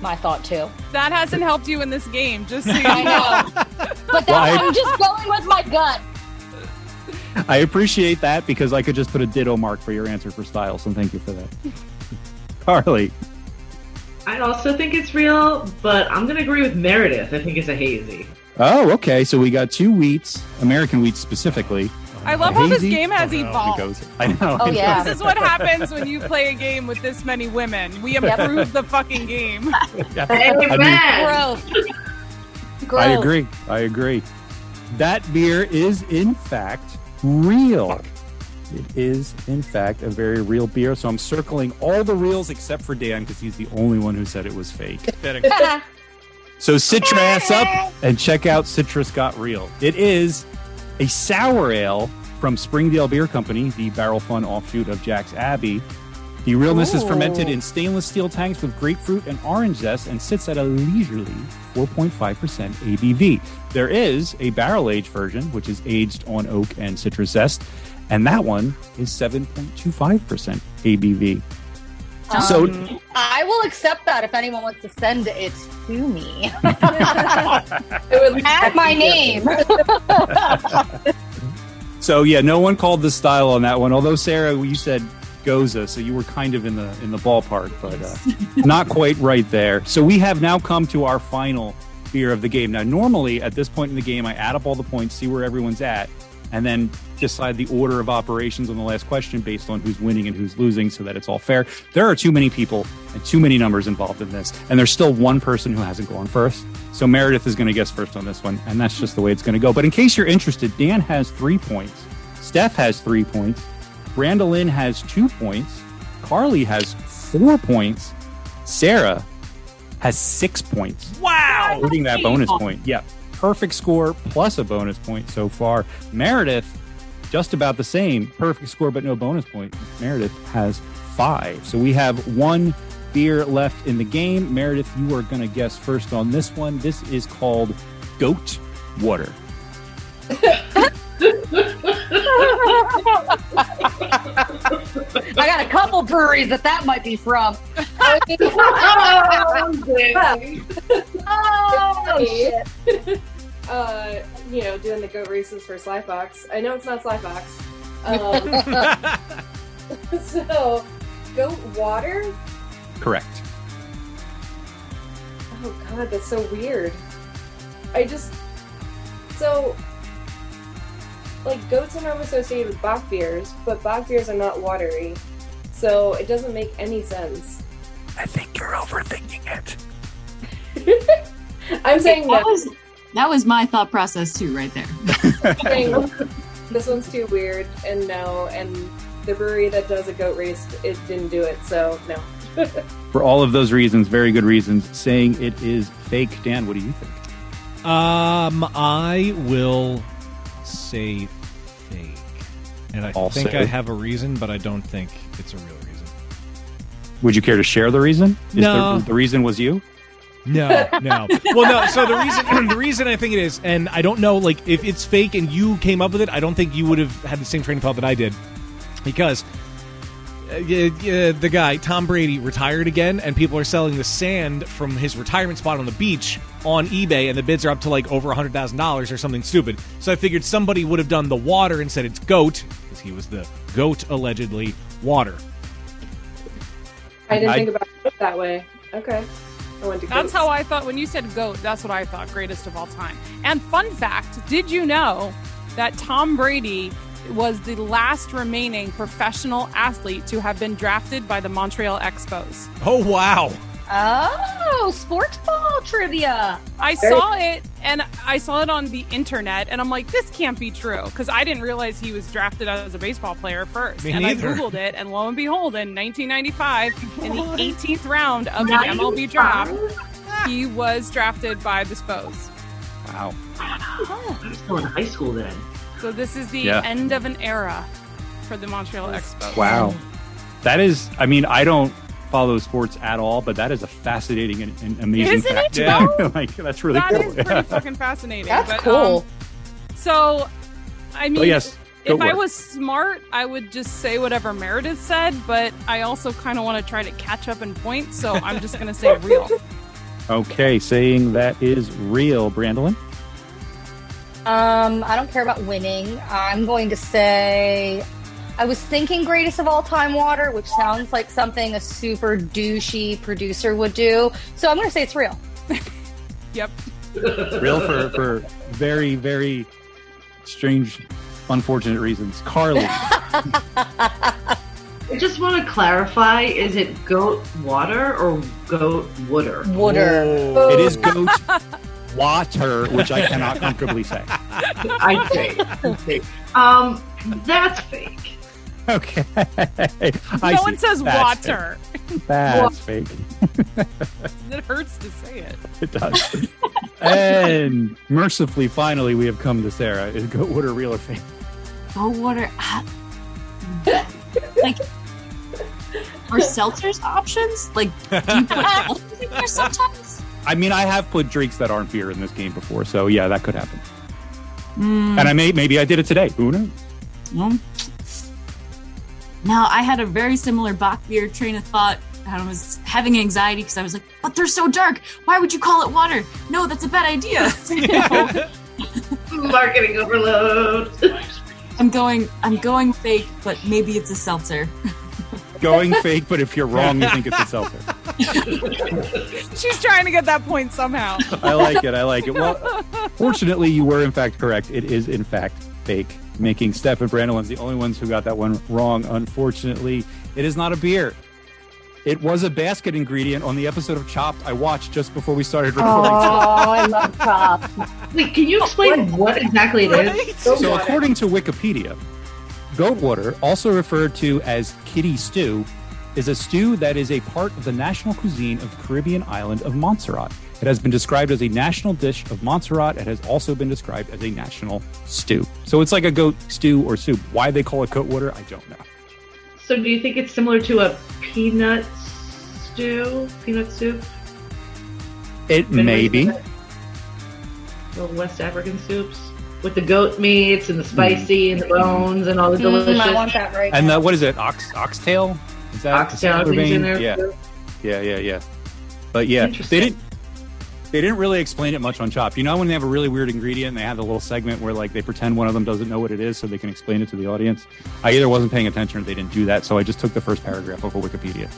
my thought too. That hasn't helped you in this game, just so you I know. know. But I'm just going with my gut. I appreciate that because I could just put a ditto mark for your answer for style. So thank you for that. Carly? I also think it's real, but I'm going to agree with Meredith. I think it's a hazy. Oh, okay. So we got two wheats, American wheats specifically. I love how this Hazy? game has It evolved. goes. I know. Oh, yeah. This is what happens when you play a game with this many women. We improve the fucking game. Amen. Growth. I agree. That beer is, in fact, real. It is, in fact, a very real beer. So I'm circling all the reals except for Dan because he's the only one who said it was fake. So sit your ass up and check out Citrus Got Real. It is a sour ale from Springdale Beer Company, the Barrel Fun offshoot of Jack's Abbey. The realness is fermented in stainless steel tanks with grapefruit and orange zest and sits at a leisurely 4.5% ABV. There is a barrel-aged version, which is aged on oak and citrus zest, and that one is 7.25% ABV. So I will accept that if anyone wants to send it to me. At my name. So yeah, no one called the style on that one. Although Sarah, you said Goza, so you were kind of in the ballpark, but not quite right there. So we have now come to our final beer of the game. Now, normally at this point in the game, I add up all the points, see where everyone's at, and then decide the order of operations on the last question based on who's winning and who's losing so that it's all fair. There are too many people and too many numbers involved in this, and there's still one person who hasn't gone first. So Meredith is going to guess first on this one, and that's just the way it's going to go. But in case you're interested, Dan has 3 points. Steph has 3 points. Brandolin has 2 points. Carly has 4 points. Sarah has 6 points. Wow! Including that bonus point. Yeah. Perfect score plus a bonus point so far. Meredith, just about the same. Perfect score, but no bonus point. Meredith has 5. So we have 1 beer left in the game. Meredith, you are going to guess first on this one. This is called Goat Water. I got a couple breweries that might be from. Oh, shit. Doing the goat races for Sly Fox. I know it's not Sly Fox. So, goat water? Correct. Oh god, that's so weird. Goats are normally associated with Bock beers, but Bock beers are not watery. So it doesn't make any sense. I think you're overthinking it. I'm saying that was my thought process too, right there. This one's too weird, and no, and the brewery that does a goat race, it didn't do it, so no. For all of those reasons, very good reasons, saying it is fake. Dan, what do you think? I will say fake. And I think I have a reason, but I don't think it's a real reason. Would you care to share the reason? No. The reason was you? No. Well, no. So the reason I think it is, and I don't know, like, if it's fake and you came up with it, I don't think you would have had the same train of thought that I did, because the guy Tom Brady retired again, and people are selling the sand from his retirement spot on the beach on eBay, and the bids are up to like over $100,000 or something stupid. So I figured somebody would have done the water and said it's goat, because he was the goat, allegedly. Water. I didn't think about it that way. Okay. That's how I thought when you said GOAT. That's what I thought, greatest of all time. And fun fact, did you know that Tom Brady was the last remaining professional athlete to have been drafted by the Montreal Expos? Oh, wow. Oh, sports ball trivia. I saw it, and I saw it on the internet, and I'm like, this can't be true, because I didn't realize he was drafted as a baseball player first. Me and neither. I Googled it, and lo and behold, in 1995, in the 18th round of the MLB draft, he was drafted by the Spos. Wow. I was still in high school then. So this is the end of an era for the Montreal Expos. Wow. That is, I mean, I don't follow sports at all, but that is a fascinating and amazing Isn't fact. it, though? Like, that's really That cool. is pretty fucking fascinating. That's but, cool. So, I mean, yes, if I work. was smart, I would just say whatever Meredith said, but I also kind of want to try to catch up in points, so I'm just going to say real. Okay, saying that is real. Brandolin? I don't care about winning. I'm going to say I was thinking greatest of all time water, which sounds like something a super douchey producer would do. So I'm going to say it's real. Yep. Real for very, very strange, unfortunate reasons. Carly. I just want to clarify, is it goat water or goat water? Water. It is goat water, which I cannot comfortably say. I say. That's fake. Okay. No one says water. That's fake. It hurts to say it. It does. And mercifully, finally, we have come to Sarah. Is goat water real or fake? Goat water. Like, are seltzers options? Like, do you put seltzers in there sometimes? I mean, I have put drinks that aren't beer in this game before, so yeah, that could happen. And I maybe I did it today. Who knows? No, I had a very similar Bach beer train of thought. I was having anxiety because I was like, but they're so dark. Why would you call it water? No, that's a bad idea. Marketing overload. I'm going fake, but maybe it's a seltzer. Going fake, but if you're wrong, you think it's a seltzer. She's trying to get that point somehow. I like it. Well, fortunately, you were in fact correct. It is in fact fake, making Steph and Brandolin the only ones who got that one wrong. Unfortunately, it is not a beer. It was a basket ingredient on the episode of Chopped I watched just before we started recording. Oh, I love Chopped. Wait, can you explain what exactly it is? So according to Wikipedia, goat water, also referred to as kitty stew, is a stew that is a part of the national cuisine of the Caribbean island of Montserrat. It has been described as a national dish of Montserrat. It has also been described as a national stew. So it's like a goat stew or soup. Why they call it goat water, I don't know. So do you think it's similar to a peanut stew? Peanut soup? It may be. Little West African soups with the goat meats and the spicy and the bones and all the delicious. I want that right And now. what is it? Oxtail? Is that Oxtail, I the think, is in vein? there Yeah. too. Yeah. But yeah, they didn't really explain it much on Chopped. You know when they have a really weird ingredient and they have a little segment where like they pretend one of them doesn't know what it is so they can explain it to the audience? I either wasn't paying attention or they didn't do that, so I just took the first paragraph off of Wikipedia.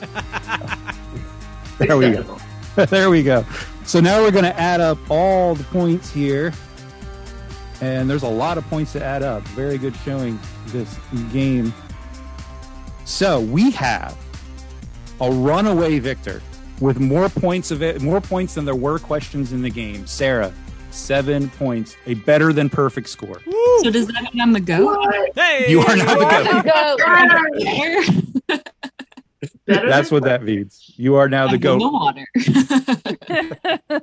There we go. There we go. So now we're going to add up all the points here. And there's a lot of points to add up. Very good showing this game. So we have a runaway victor with more points than there were questions in the game. Sarah, 7 points, a better than perfect score. So does that mean I'm the goat? Hey, You are not the goat. That's what that means. You are now the In the GOAT. water.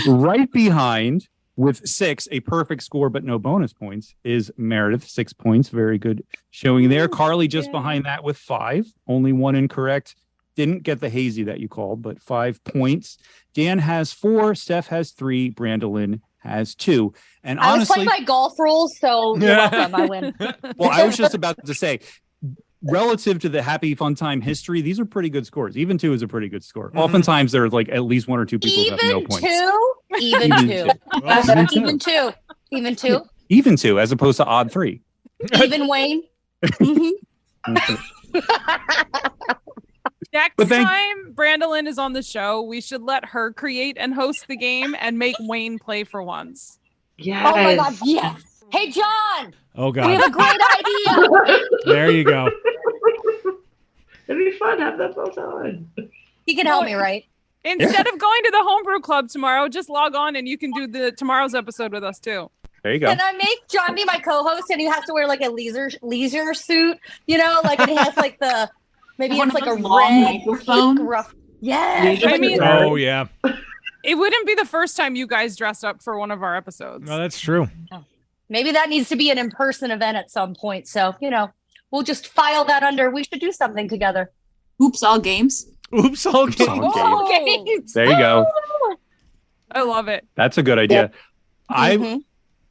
Right behind with 6, a perfect score but no bonus points, is Meredith. 6 points. Very good showing there. Carly just behind that with 5. Only 1 incorrect. Didn't get the hazy that you called, but 5 points. Dan has 4. Steph has 3. Brandolyn has 2. And I was honestly, playing my golf rules, so you're welcome. I win. well, I was just about to say, relative to the happy fun time history, these are pretty good scores. Even 2 is a pretty good score. Oftentimes there's like at least 1 or 2 people who have no points. Even two. Even two. Even 2. Even 2, as opposed to odd 3. Even Wayne. Next But thank- time Brandolyn is on the show, we should let her create and host the game and make Wayne play for once. Yes. Oh my God, yes. Hey, John, Oh we God. have a great idea. There you go. It'd be fun to have that both on. He can help me, right? Instead of going to the homebrew club tomorrow, just log on and you can do the tomorrow's episode with us too. There you go. Can I make John be my co-host and he has to wear like a leisure suit, you know, like and he has like the maybe One it's of like a those long red microphones? pink rough. Yes. I mean, Oh yeah. it wouldn't be the first time you guys dressed up for one of our episodes. No, that's true. Maybe that needs to be an in-person event at some point. So, you know, we'll just file that under we should do something together. Oops, all games. Oops, all Oops, all games. games. Okay. There you go. I love it. That's a good idea. Mhm.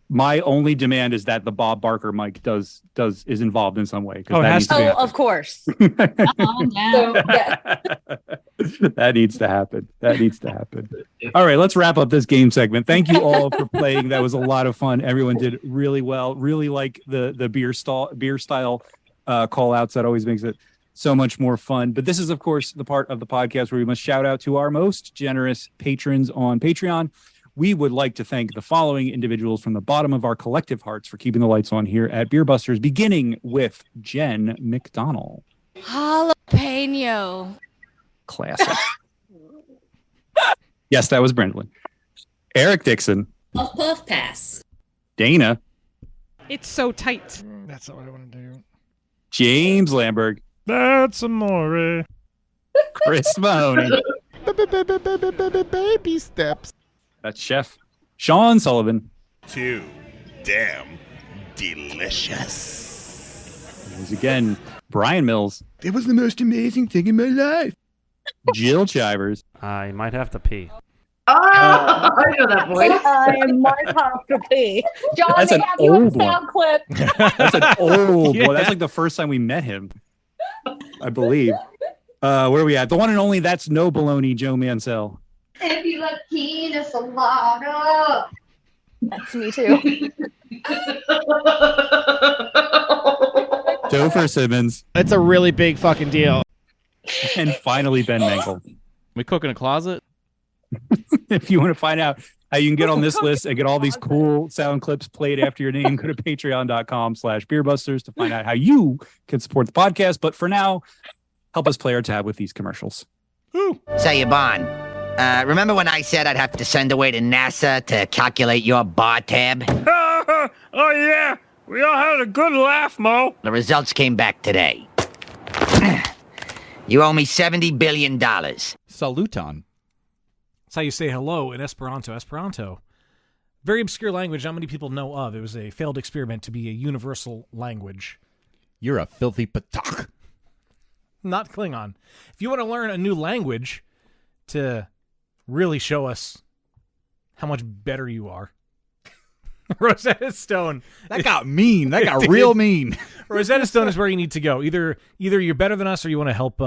My only demand is that the Bob Barker mic is involved in some way. 'Cause Oh, it that has needs to be. Oh, of course. Oh, yeah. So, yeah. That needs to happen. That needs to happen. All right, let's wrap up this game segment. Thank you all for playing. That was a lot of fun. Everyone did really well. Really like the beer style call outs. That always makes it so much more fun. But this is, of course, the part of the podcast where we must shout out to our most generous patrons on Patreon. We would like to thank the following individuals from the bottom of our collective hearts for keeping the lights on here at Beer Busters, beginning with Jen McDonald. Jalapeno. Classic. Yes, that was Brandolyn. Eric Dixon. Puff puff pass. Dana. It's so tight. That's not what I want to do. James Lamberg. That's amore. Chris Mahoney. Baby steps. That's Chef Sean Sullivan. Too damn delicious. Once again, Brian Mills. It was the most amazing thing in my life. Jill Chivers. I might have to pee. Oh, I know that voice. I might have to pee. John, That's they an have you in old one. sound clip. That's an old Yeah. boy. That's like the first time we met him, I believe. Where are we at? The one and only That's No Baloney, Joe Mansell. If you like pina colada. That's me too. Topher Simmons. It's a really big fucking deal. And finally, Ben Menkel. We cook in a closet? If you want to find out how you can get on this list and get all these cool sound clips played after your name, go to patreon.com/beerbusters to find out how you can support the podcast. But for now, help us play our tab with these commercials. Say, Yvonne, remember when I said I'd have to send away to NASA to calculate your bar tab? Oh, yeah. We all had a good laugh, Mo. The results came back today. You owe me $70 billion. Saluton. That's how you say hello in Esperanto. Esperanto. Very obscure language not many people know of. It was a failed experiment to be a universal language. You're a filthy patak. Not Klingon. If you want to learn a new language to really show us how much better you are, Rosetta Stone. That got mean. That got real mean. Rosetta Stone is where you need to go. Either you're better than us or you want to help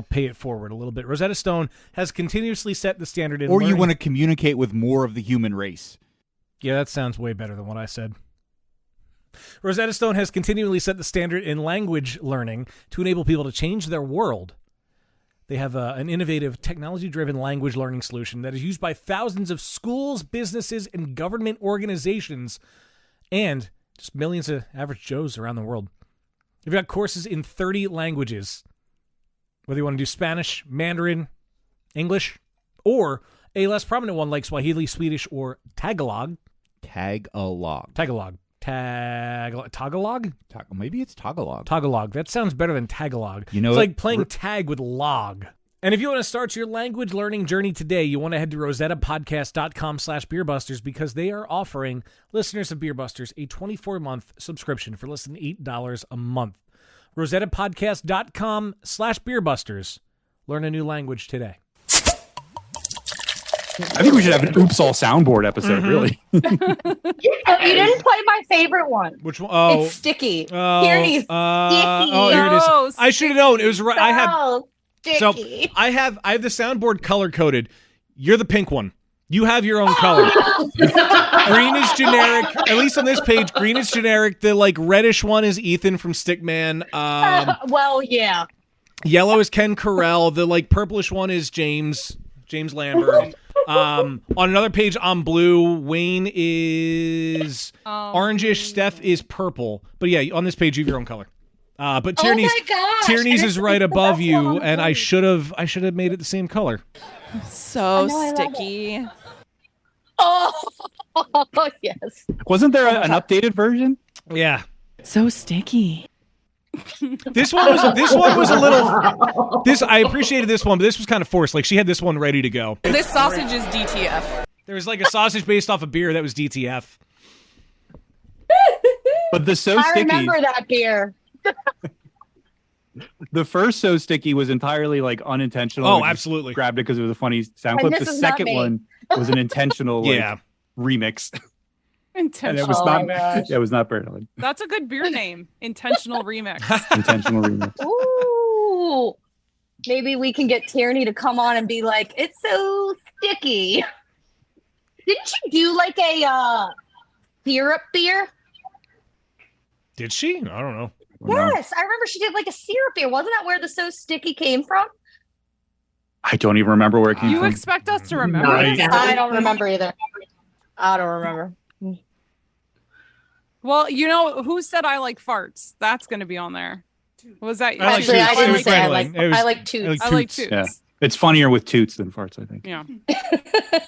pay it forward a little bit. Rosetta Stone has continuously set the standard in Or you learning. want to communicate with more of the human race. Yeah, that sounds way better than what I said. Rosetta Stone has continually set the standard in language learning to enable people to change their world. They have an innovative, technology-driven language learning solution that is used by thousands of schools, businesses, and government organizations, and just millions of average Joes around the world. They've got courses in 30 languages, whether you want to do Spanish, Mandarin, English, or a less prominent one like Swahili, Swedish, or Tagalog. Tagalog. Tagalog. Tagalog? Maybe it's Tagalog. Tagalog. That sounds better than Tagalog. You know, it's like playing tag with log. And if you want to start your language learning journey today, you want to head to rosettapodcast.com/beerbusters because they are offering listeners of Beerbusters a 24-month subscription for less than $8 a month. rosettapodcast.com/beerbusters. Learn a new language today. I think we should have an Oops All soundboard episode, really. You didn't play my favorite one. Which one? Oh, it's Sticky. Oh, Tierney's Sticky. Oh, here it is. I should have known. It was right. I had. Sticky. So I have the soundboard color coded. You're the pink one. You have your own color. Green is generic. At least on this page, green is generic. The like reddish one is Ethan from Stickman. Well, yeah. Yellow is Ken Carell. The like purplish one is James Lambert. On another page, I'm blue. Wayne is orangish. Steph is purple. But yeah, on this page, you have your own color. But Tierney's is right above you, and I should have made it the same color. So sticky. Oh yes. Wasn't there an updated version? Yeah. So sticky. This one was a little. I appreciated this one, but this was kind of forced. Like she had this one ready to go. This sausage is DTF. There was like a sausage based off a beer that was DTF. But the So I Sticky. remember that beer. The first So Sticky was entirely like unintentional. Oh, We just absolutely. grabbed it because it was a funny sound And clip. this The is not second me. one was an intentional remix. And it was Oh not. my gosh. It was not Berlin. That's a good beer name. Intentional remix. Intentional remix. Ooh. Maybe we can get Tierney to come on and be like, it's so sticky. Didn't you do like a syrup beer? Did she? I don't know. Yes, I remember she did like a syrup beer. Wasn't that where the So Sticky came from? I don't even remember where it came You from. expect us to remember? I don't remember either. I don't remember. Well, you know who said I like farts? That's going to be on there. Was that? I like Actually, I Toots. It didn't was say I Brandling. like. It was- I like Toots. I like Toots. Yeah, it's funnier with toots than farts, I think. Yeah.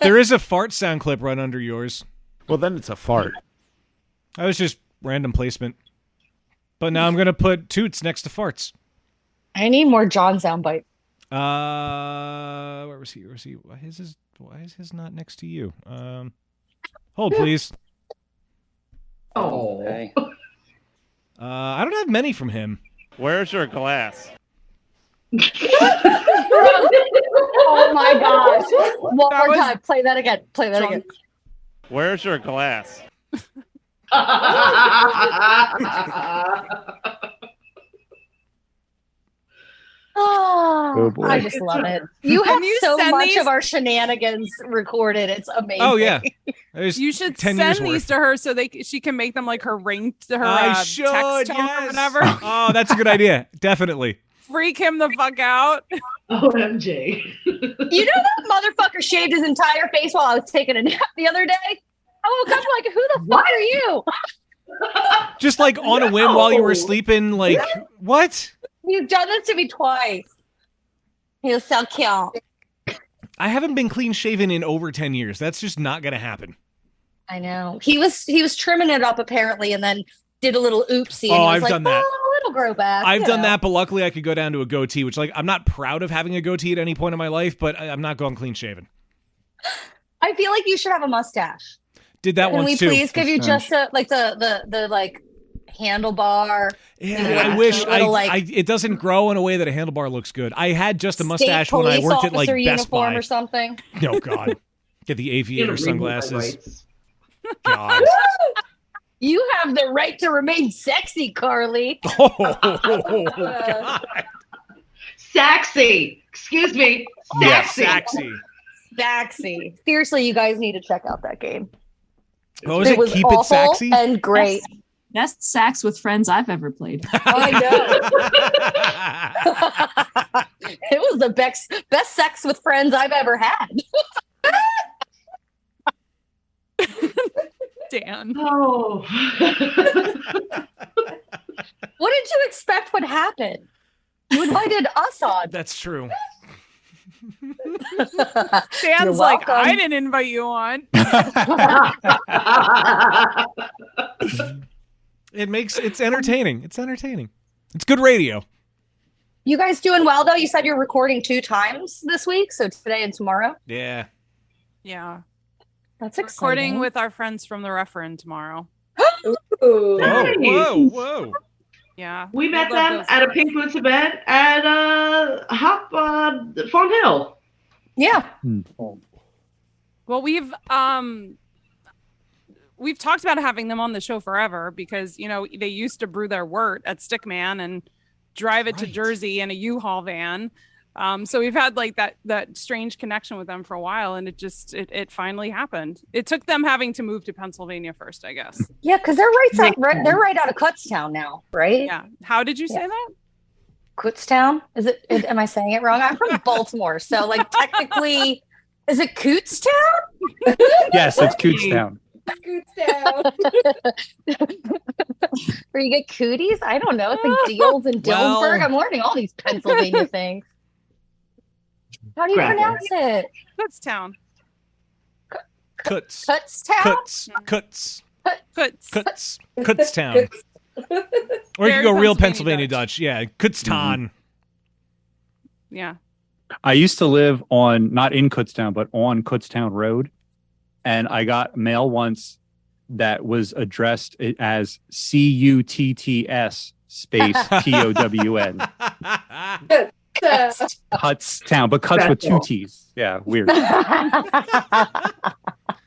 There is a fart sound clip right under yours. Well, then it's a fart. I was just random placement. But now I'm going to put Toots next to farts. I need more John soundbite. Where was he? Why is his not next to you? Hold, please. Oh. I don't have many from him. Where's your glass? Oh my gosh! One That more was- time. Play that again. Play that again. Where's your glass? Oh, boy. I just love it. You have Can you so send much these- of our shenanigans recorded. It's amazing. Oh, yeah. There's You should 10 send years these worth. to her so she can make them like her ring to her I should, text tone yes. or whatever. Oh, that's a good idea. Definitely. Freak him the fuck out. OMG. You know that motherfucker shaved his entire face while I was taking a nap the other day? I woke up like, who the fuck are you? Just like on a whim while you were sleeping, like, what? You've done this to me twice. He was so cute. I haven't been clean shaven in over 10 years. That's just not going to happen. I know. He was trimming it up apparently and then did a little oopsie. And Oh, he was I've like, done that. Oh, it'll grow back. I've you done know. that, but luckily I could go down to a goatee, which like I'm not proud of having a goatee at any point in my life, but I'm not going clean shaven. I feel like you should have a mustache. Did that Can once we too. please give you just a, like the like handlebar? Yeah, Maybe I like wish a little, it doesn't grow in a way that a handlebar looks good. I had just a state mustache when I police worked at like officer Best uniform Buy. or something. No, God. Get the aviator sunglasses. God. You have the right to remain sexy, Carly. Oh, God. Sexy. Excuse me. Yeah, Sexy. sexy. Sexy. Seriously, you guys need to check out that game. What was it? was Keep awful it sexy? and great. Best sax with friends I've ever played. I know. It was the best sex with friends I've ever had. Dan. Oh. What did you expect would happen? You invited us on. That's true. Dan's like, welcome. I didn't invite you on. It's entertaining. It's entertaining. It's good radio. You guys doing well though? You said you're recording 2 times this week, so today and tomorrow. Yeah. Yeah. That's We're exciting. recording with our friends from the referendum tomorrow. Ooh. Nice. Whoa. Yeah. We met love them those at a guys. Pink Boots event at Fawn Hill. Yeah. Well, we've talked about having them on the show forever because, you know, they used to brew their wort at Stickman and drive it to Jersey in a U-Haul van. So we've had like that strange connection with them for a while, and it finally happened. It took them having to move to Pennsylvania first, I guess. Yeah, because they're they're right out of Kutztown now, right? Yeah. How did you say that? Kutztown? Is it? Am I saying it wrong? I'm from Baltimore, so like technically, is it Kutztown? Yes, it's Cootstown. Where you get cooties? I don't know. It's like Deals and Dillsburg. Well- I'm learning all these Pennsylvania things. How do you Crap. pronounce it? Kutztown. Kuts. Kutztown? Kutztown. Or you could go real Pennsylvania Dutch. Yeah, Kutztown. Yeah. I used to live not in Kutztown, but on Kutztown Road. And I got mail once that was addressed as CUTTS space TOWN. Kutztown, but cuts with 2 T's. Yeah, weird.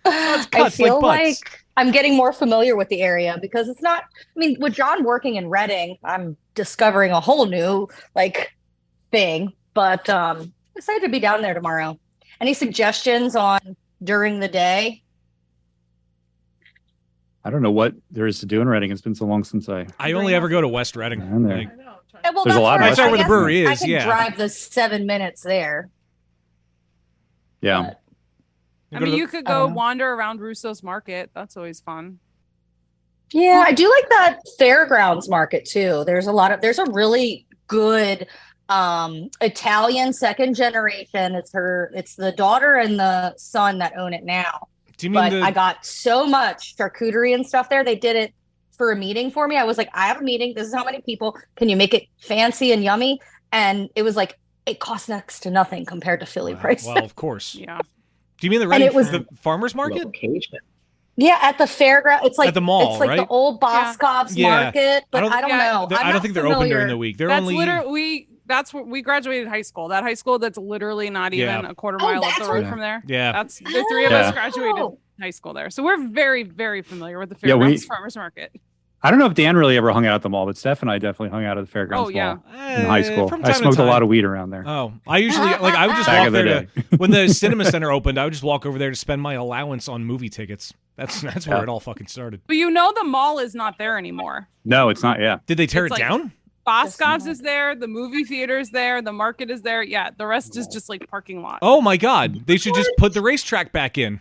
I feel like I'm getting more familiar with the area because it's not, I mean, with John working in Reading, I'm discovering a whole new thing, but excited to be down there tomorrow. Any suggestions on during the day? I don't know what there is to do in Reading. It's been so long since I only ever go to West Reading. there. Well, There's a lot of That's where the brewery I is. can Yeah. drive the 7 minutes there. Yeah. I mean, you could go wander around Russo's Market. That's always fun. Yeah, I do like that fairgrounds market too. There's a really good Italian second generation. It's the daughter and the son that own it now. Do you mean I got so much charcuterie and stuff there. They did it for a meeting for me. I was like, I have a meeting. This is how many people. Can you make it fancy and yummy? And it was like, it costs next to nothing compared to Philly prices. Well, of course. Yeah. Do you mean the And Reading it was- the farmers market? Yeah, at the fairground. It's like At the mall, it's like right? the old Boscov's Yeah. market, but I don't know. I I'm don't not think they're open during familiar. the week. They're That's only literally that's where we graduated high school. That high school that's literally not even Yeah. a quarter Oh, mile up that's the road where- from there. Yeah. That's the 3 of Yeah. us graduated high school there. So we're very, very familiar with the Yeah, Fairgrounds Farmers Market. I don't know if Dan really ever hung out at the mall, but Steph and I definitely hung out at the fairgrounds Oh, yeah. mall in high school. from I time to smoked a time. lot of weed around there. Oh, I usually I would just Back walk in the there day. when the cinema center opened. I would just walk over there to spend my allowance on movie tickets. That's where Yeah. it all fucking started. But you know the mall is not there anymore. No, it's not. Yeah. Did they tear It's it like- down? Boscov's is there, the movie theater is there, the market is there. Yeah, the rest is just like parking lot. Oh my god, they should just put the racetrack back in.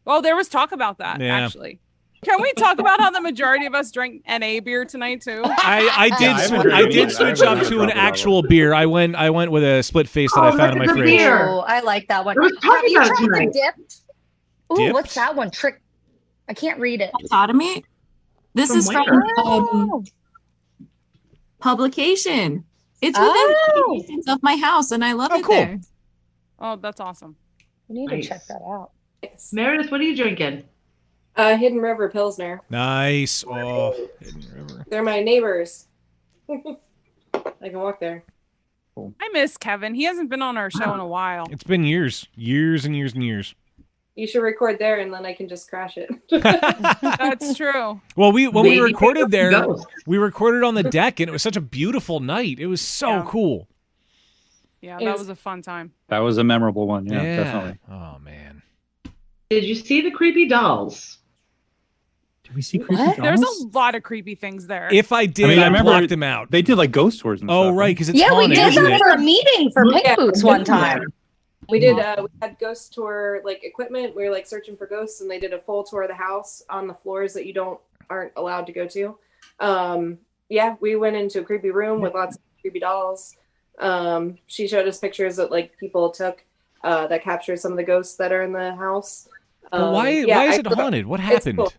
Well, there was talk about that Yeah. actually. Can we talk about how the majority of us drank NA beer tonight too? I did Yeah, I haven't I drank did it. switch I up haven't to an drank it. actual beer. I went with a split face that I found in my that's a good fridge. beer. Oh, I like that one. We were talking Have you about it tried the tonight. dipped? Ooh, Dipped? what's that one? Trick. I can't read it. Dichotomy. This From is where? from publication. It's within Oh. distance of my house, and I love Oh, it cool. there. Oh, that's awesome. We need Nice. to check that out. Meredith, what are you drinking? Hidden River Pilsner. Nice. Oh, Hidden River. They're my neighbors. I can walk there. I miss Kevin. He hasn't been on our show in a while. It's been years and years and years. You should record there, and then I can just crash it. That's true. Well, when we Maybe recorded pick there, up the ghost. we recorded on the deck, and it was such a beautiful night. It was so Yeah. cool. Yeah, It that was- was a fun time. That was a memorable one. Yeah, definitely. Oh man. Did you see the creepy dolls? Did we see What? There's a lot of creepy things there. If I did, I mean, I I remember blocked them out. They did like ghost tours and Oh stuff. right, because it's Yeah, we haunted, did isn't that it? for a meeting for Pink Yeah. Boots one time. We did. We had ghost tour like equipment. We were like searching for ghosts, and they did a full tour of the house on the floors that you aren't allowed to go to. Yeah, we went into a creepy room with lots of creepy dolls. She showed us pictures that like people took that captured some of the ghosts that are in the house. But why yeah, is I it thought- haunted? What it's happened? cool.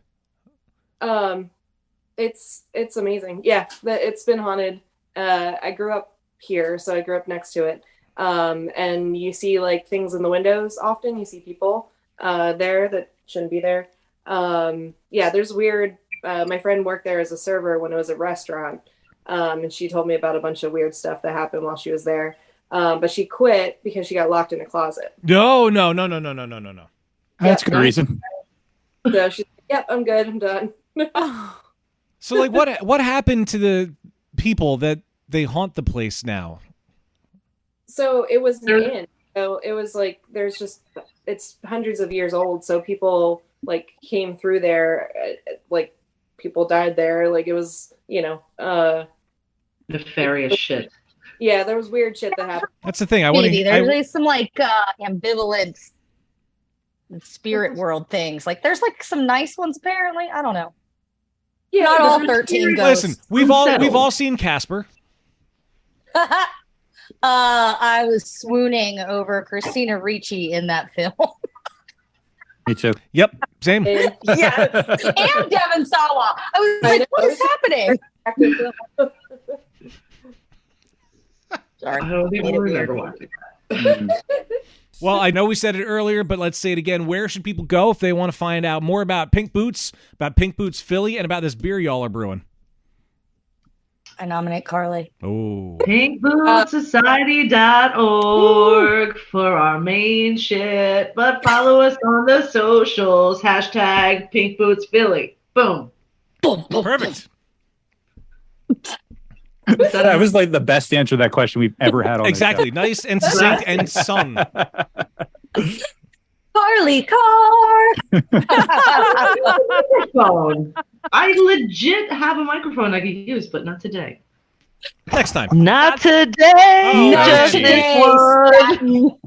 It's amazing. Yeah, it's been haunted. I grew up here, so I grew up next to it. And you see like things in the windows often. You see people there that shouldn't be there. Yeah, there's weird. My friend worked there as a server when it was a restaurant, and she told me about a bunch of weird stuff that happened while she was there. But she quit because she got locked in a closet. No. That's good reason. So she's like, "Yep, I'm good. I'm done." So, like, what happened to the people that they haunt the place now? So it was an inn. So it was like it's hundreds of years old. So people like came through there, like people died there. Like it was, nefarious shit. Yeah, there was weird shit that happened. That's the thing. There's some like ambivalent spirit world things. Like there's like some nice ones apparently. I don't know. Yeah, not all 13 ghosts. Listen, we've all seen Casper. I was swooning over Christina Ricci in that film. Me too. Yep, same. Yes, and Devon Sawa. I was like, what is happening? Sorry. I don't even remember watching that. Well, I know we said it earlier, but let's say it again. Where should people go if they want to find out more about Pink Boots, about Pink Boots Philly, and about this beer y'all are brewing? I nominate Carly. Oh. Pinkbootsociety.org for our main shit. But follow us on the socials. # Pink Boots Philly. Boom. Perfect. That was like the best answer to that question we've ever had on exactly. Nice and succinct and sung. Carly Carr. Microphone. I legit have a microphone I could use, but not today. Next time. Not today. Oh, just this one.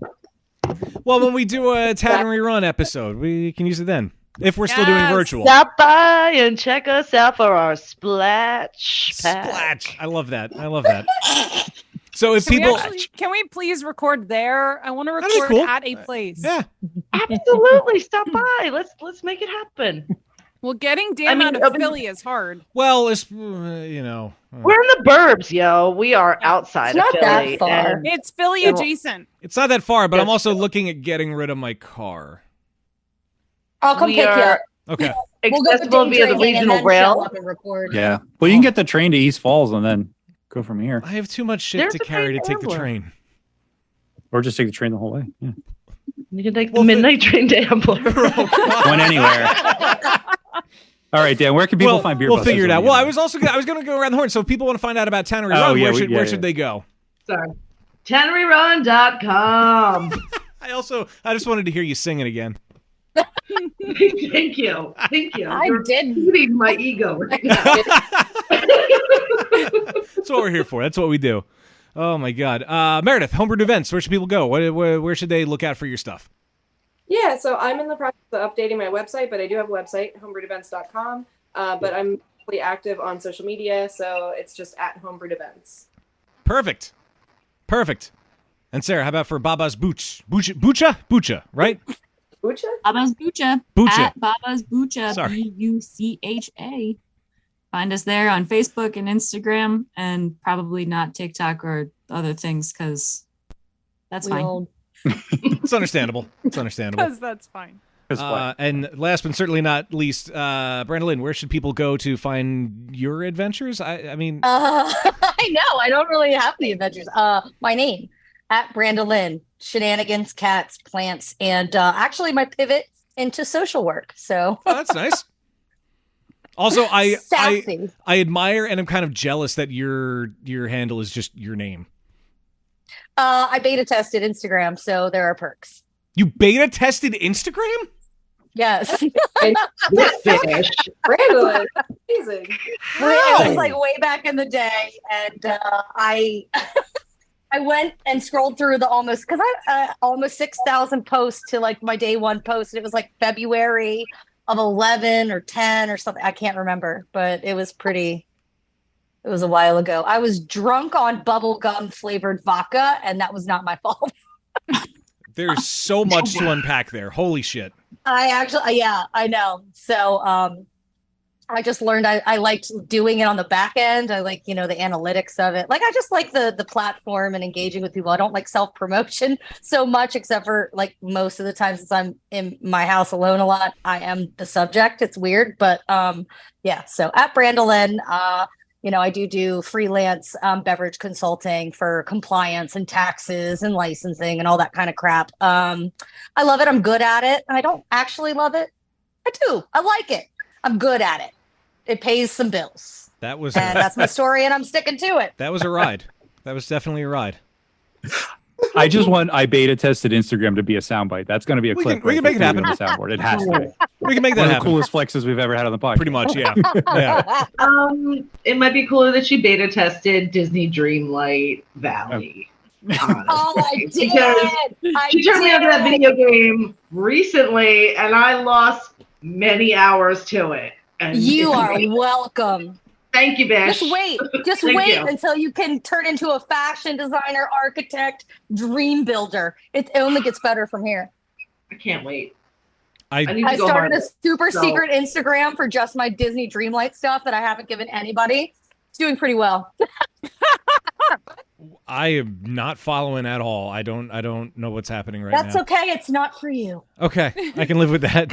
Well, when we do a Tattery Run episode, we can use it then. If we're still doing virtual. Stop by and check us out for our splash pack. Splash. I love that. So if people can we please record there? I want to record cool. at a place. Yeah. Absolutely. Stop by. Let's make it happen. Well, getting Dan out of Philly is hard. Well, it's we're in the burbs, yo. We are outside of Philly. That far. It's Philly adjacent. It's not that far, but I'm also looking at getting rid of my car. I'll come pick you up. Okay. We'll go Accessible via the regional rail. Up and record. Yeah. Well, you can get the train to East Falls and then go from here. I have too much shit to carry to take the train. Or just take the train the whole way. Yeah. You can take the midnight train to Ambler. Going anywhere. All right, Dan. Where can people find beer? We'll figure it out. Well, I was going to go around the horn. So if people want to find out about Tannery Run, where should they go? Sorry. TanneryRun.com. I just wanted to hear you sing it again. Thank you. I did eating my ego right now. That's what we're here for. That's what we do. Oh my God, Meredith, Homebrew Events. Where should people go? Where should they look out for your stuff? Yeah, so I'm in the process of updating my website, but I do have a website, homebrewedevents.com. But I'm really active on social media, so it's just at Homebrewed Events. Perfect. And Sarah, how about for Baba's Bucha, right? Bucha? Baba's Bucha. At Baba's Bucha. Sorry. Bucha. Find us there on Facebook and Instagram, and probably not TikTok or other things, because that's fine. It's understandable. Because that's fine. And last but certainly not least, Brandolyn, where should people go to find your adventures? I mean, I know I don't really have any adventures. My name at Brandolyn, shenanigans, cats, plants, and actually my pivot into social work. So that's nice. Also, I admire and I'm kind of jealous that your handle is just your name. I beta tested Instagram, so there are perks. You beta tested Instagram? Yes. Brandolyn, amazing. It was like way back in the day, and I went and scrolled through the almost 6,000 posts to like my day one post, and it was like February of 11 or 10 or something. I can't remember, but it was a while ago. I was drunk on bubblegum flavored vodka, and that was not my fault. There's so much to unpack there. Holy shit. I know. So I just learned I liked doing it on the back end. I like, the analytics of it. Like, I just like the platform and engaging with people. I don't like self-promotion so much, except for like most of the time since I'm in my house alone a lot, I am the subject. It's weird, but yeah. So at Brandolin, I do freelance beverage consulting for compliance and taxes and licensing and all that kind of crap. I love it. I'm good at it. I don't actually love it. I do. I like it. I'm good at it. It pays some bills. That's my story, and I'm sticking to it. That was a ride. That was definitely a ride. I beta tested Instagram to be a soundbite. That's going to be a clip. We can make it happen. On the soundboard. It has to be. We can make that One happen. of the coolest flexes we've ever had on the podcast. Pretty much, yeah. Yeah. It might be cooler that she beta tested Disney Dreamlight Valley. Oh, I did. She turned me on to that video game recently, and I lost many hours to it. And you are welcome. Thank you, Bish. Just wait until you can turn into a fashion designer, architect, dream builder. It only gets better from here. I can't wait. I started a super secret Instagram for just my Disney Dreamlight stuff that I haven't given anybody. It's doing pretty well. I am not following at all. I don't know what's happening right now. That's okay. It's not for you. Okay, I can live with that.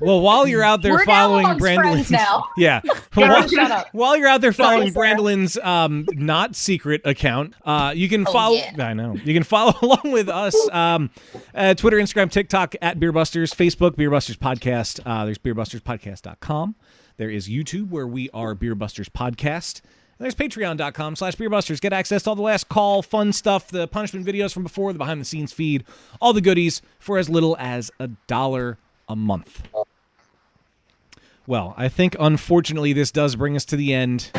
Well, while you're out there We're following now Brandolin's, now. yeah, while you're out there following Brandolin's not secret account, you can follow. I know you can follow along with us. Twitter, Instagram, TikTok at BeerBusters, Facebook BeerBusters Podcast. There's BeerBustersPodcast.com. There is YouTube where we are BeerBusters Podcast. And there's Patreon.com/BeerBusters. Get access to all the last call, fun stuff, the punishment videos from before, the behind the scenes feed, all the goodies for as little as $1 a month. Well, I think unfortunately this does bring us to the end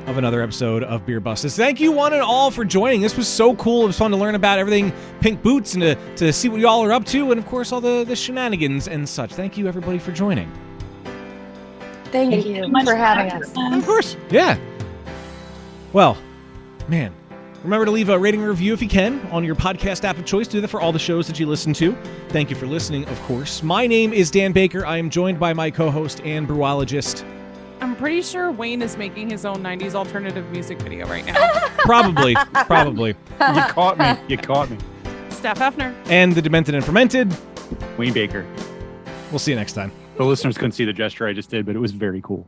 of another episode of Beer Busters. Thank you one and all for joining. This was so cool. It was fun to learn about everything Pink Boots and to see what you all are up to, and of course all the shenanigans and such. Thank you everybody for joining. Thank you for having us. Of course. Yeah. Well, man. Remember to leave a rating and review if you can on your podcast app of choice. Do that for all the shows that you listen to. Thank you for listening, of course. My name is Dan Baker. I am joined by my co-host and brewologist. I'm pretty sure Wayne is making his own 90s alternative music video right now. Probably. You caught me. Steph Hefner. And the Demented and Fermented, Wayne Baker. We'll see you next time. The listeners couldn't see the gesture I just did, but it was very cool.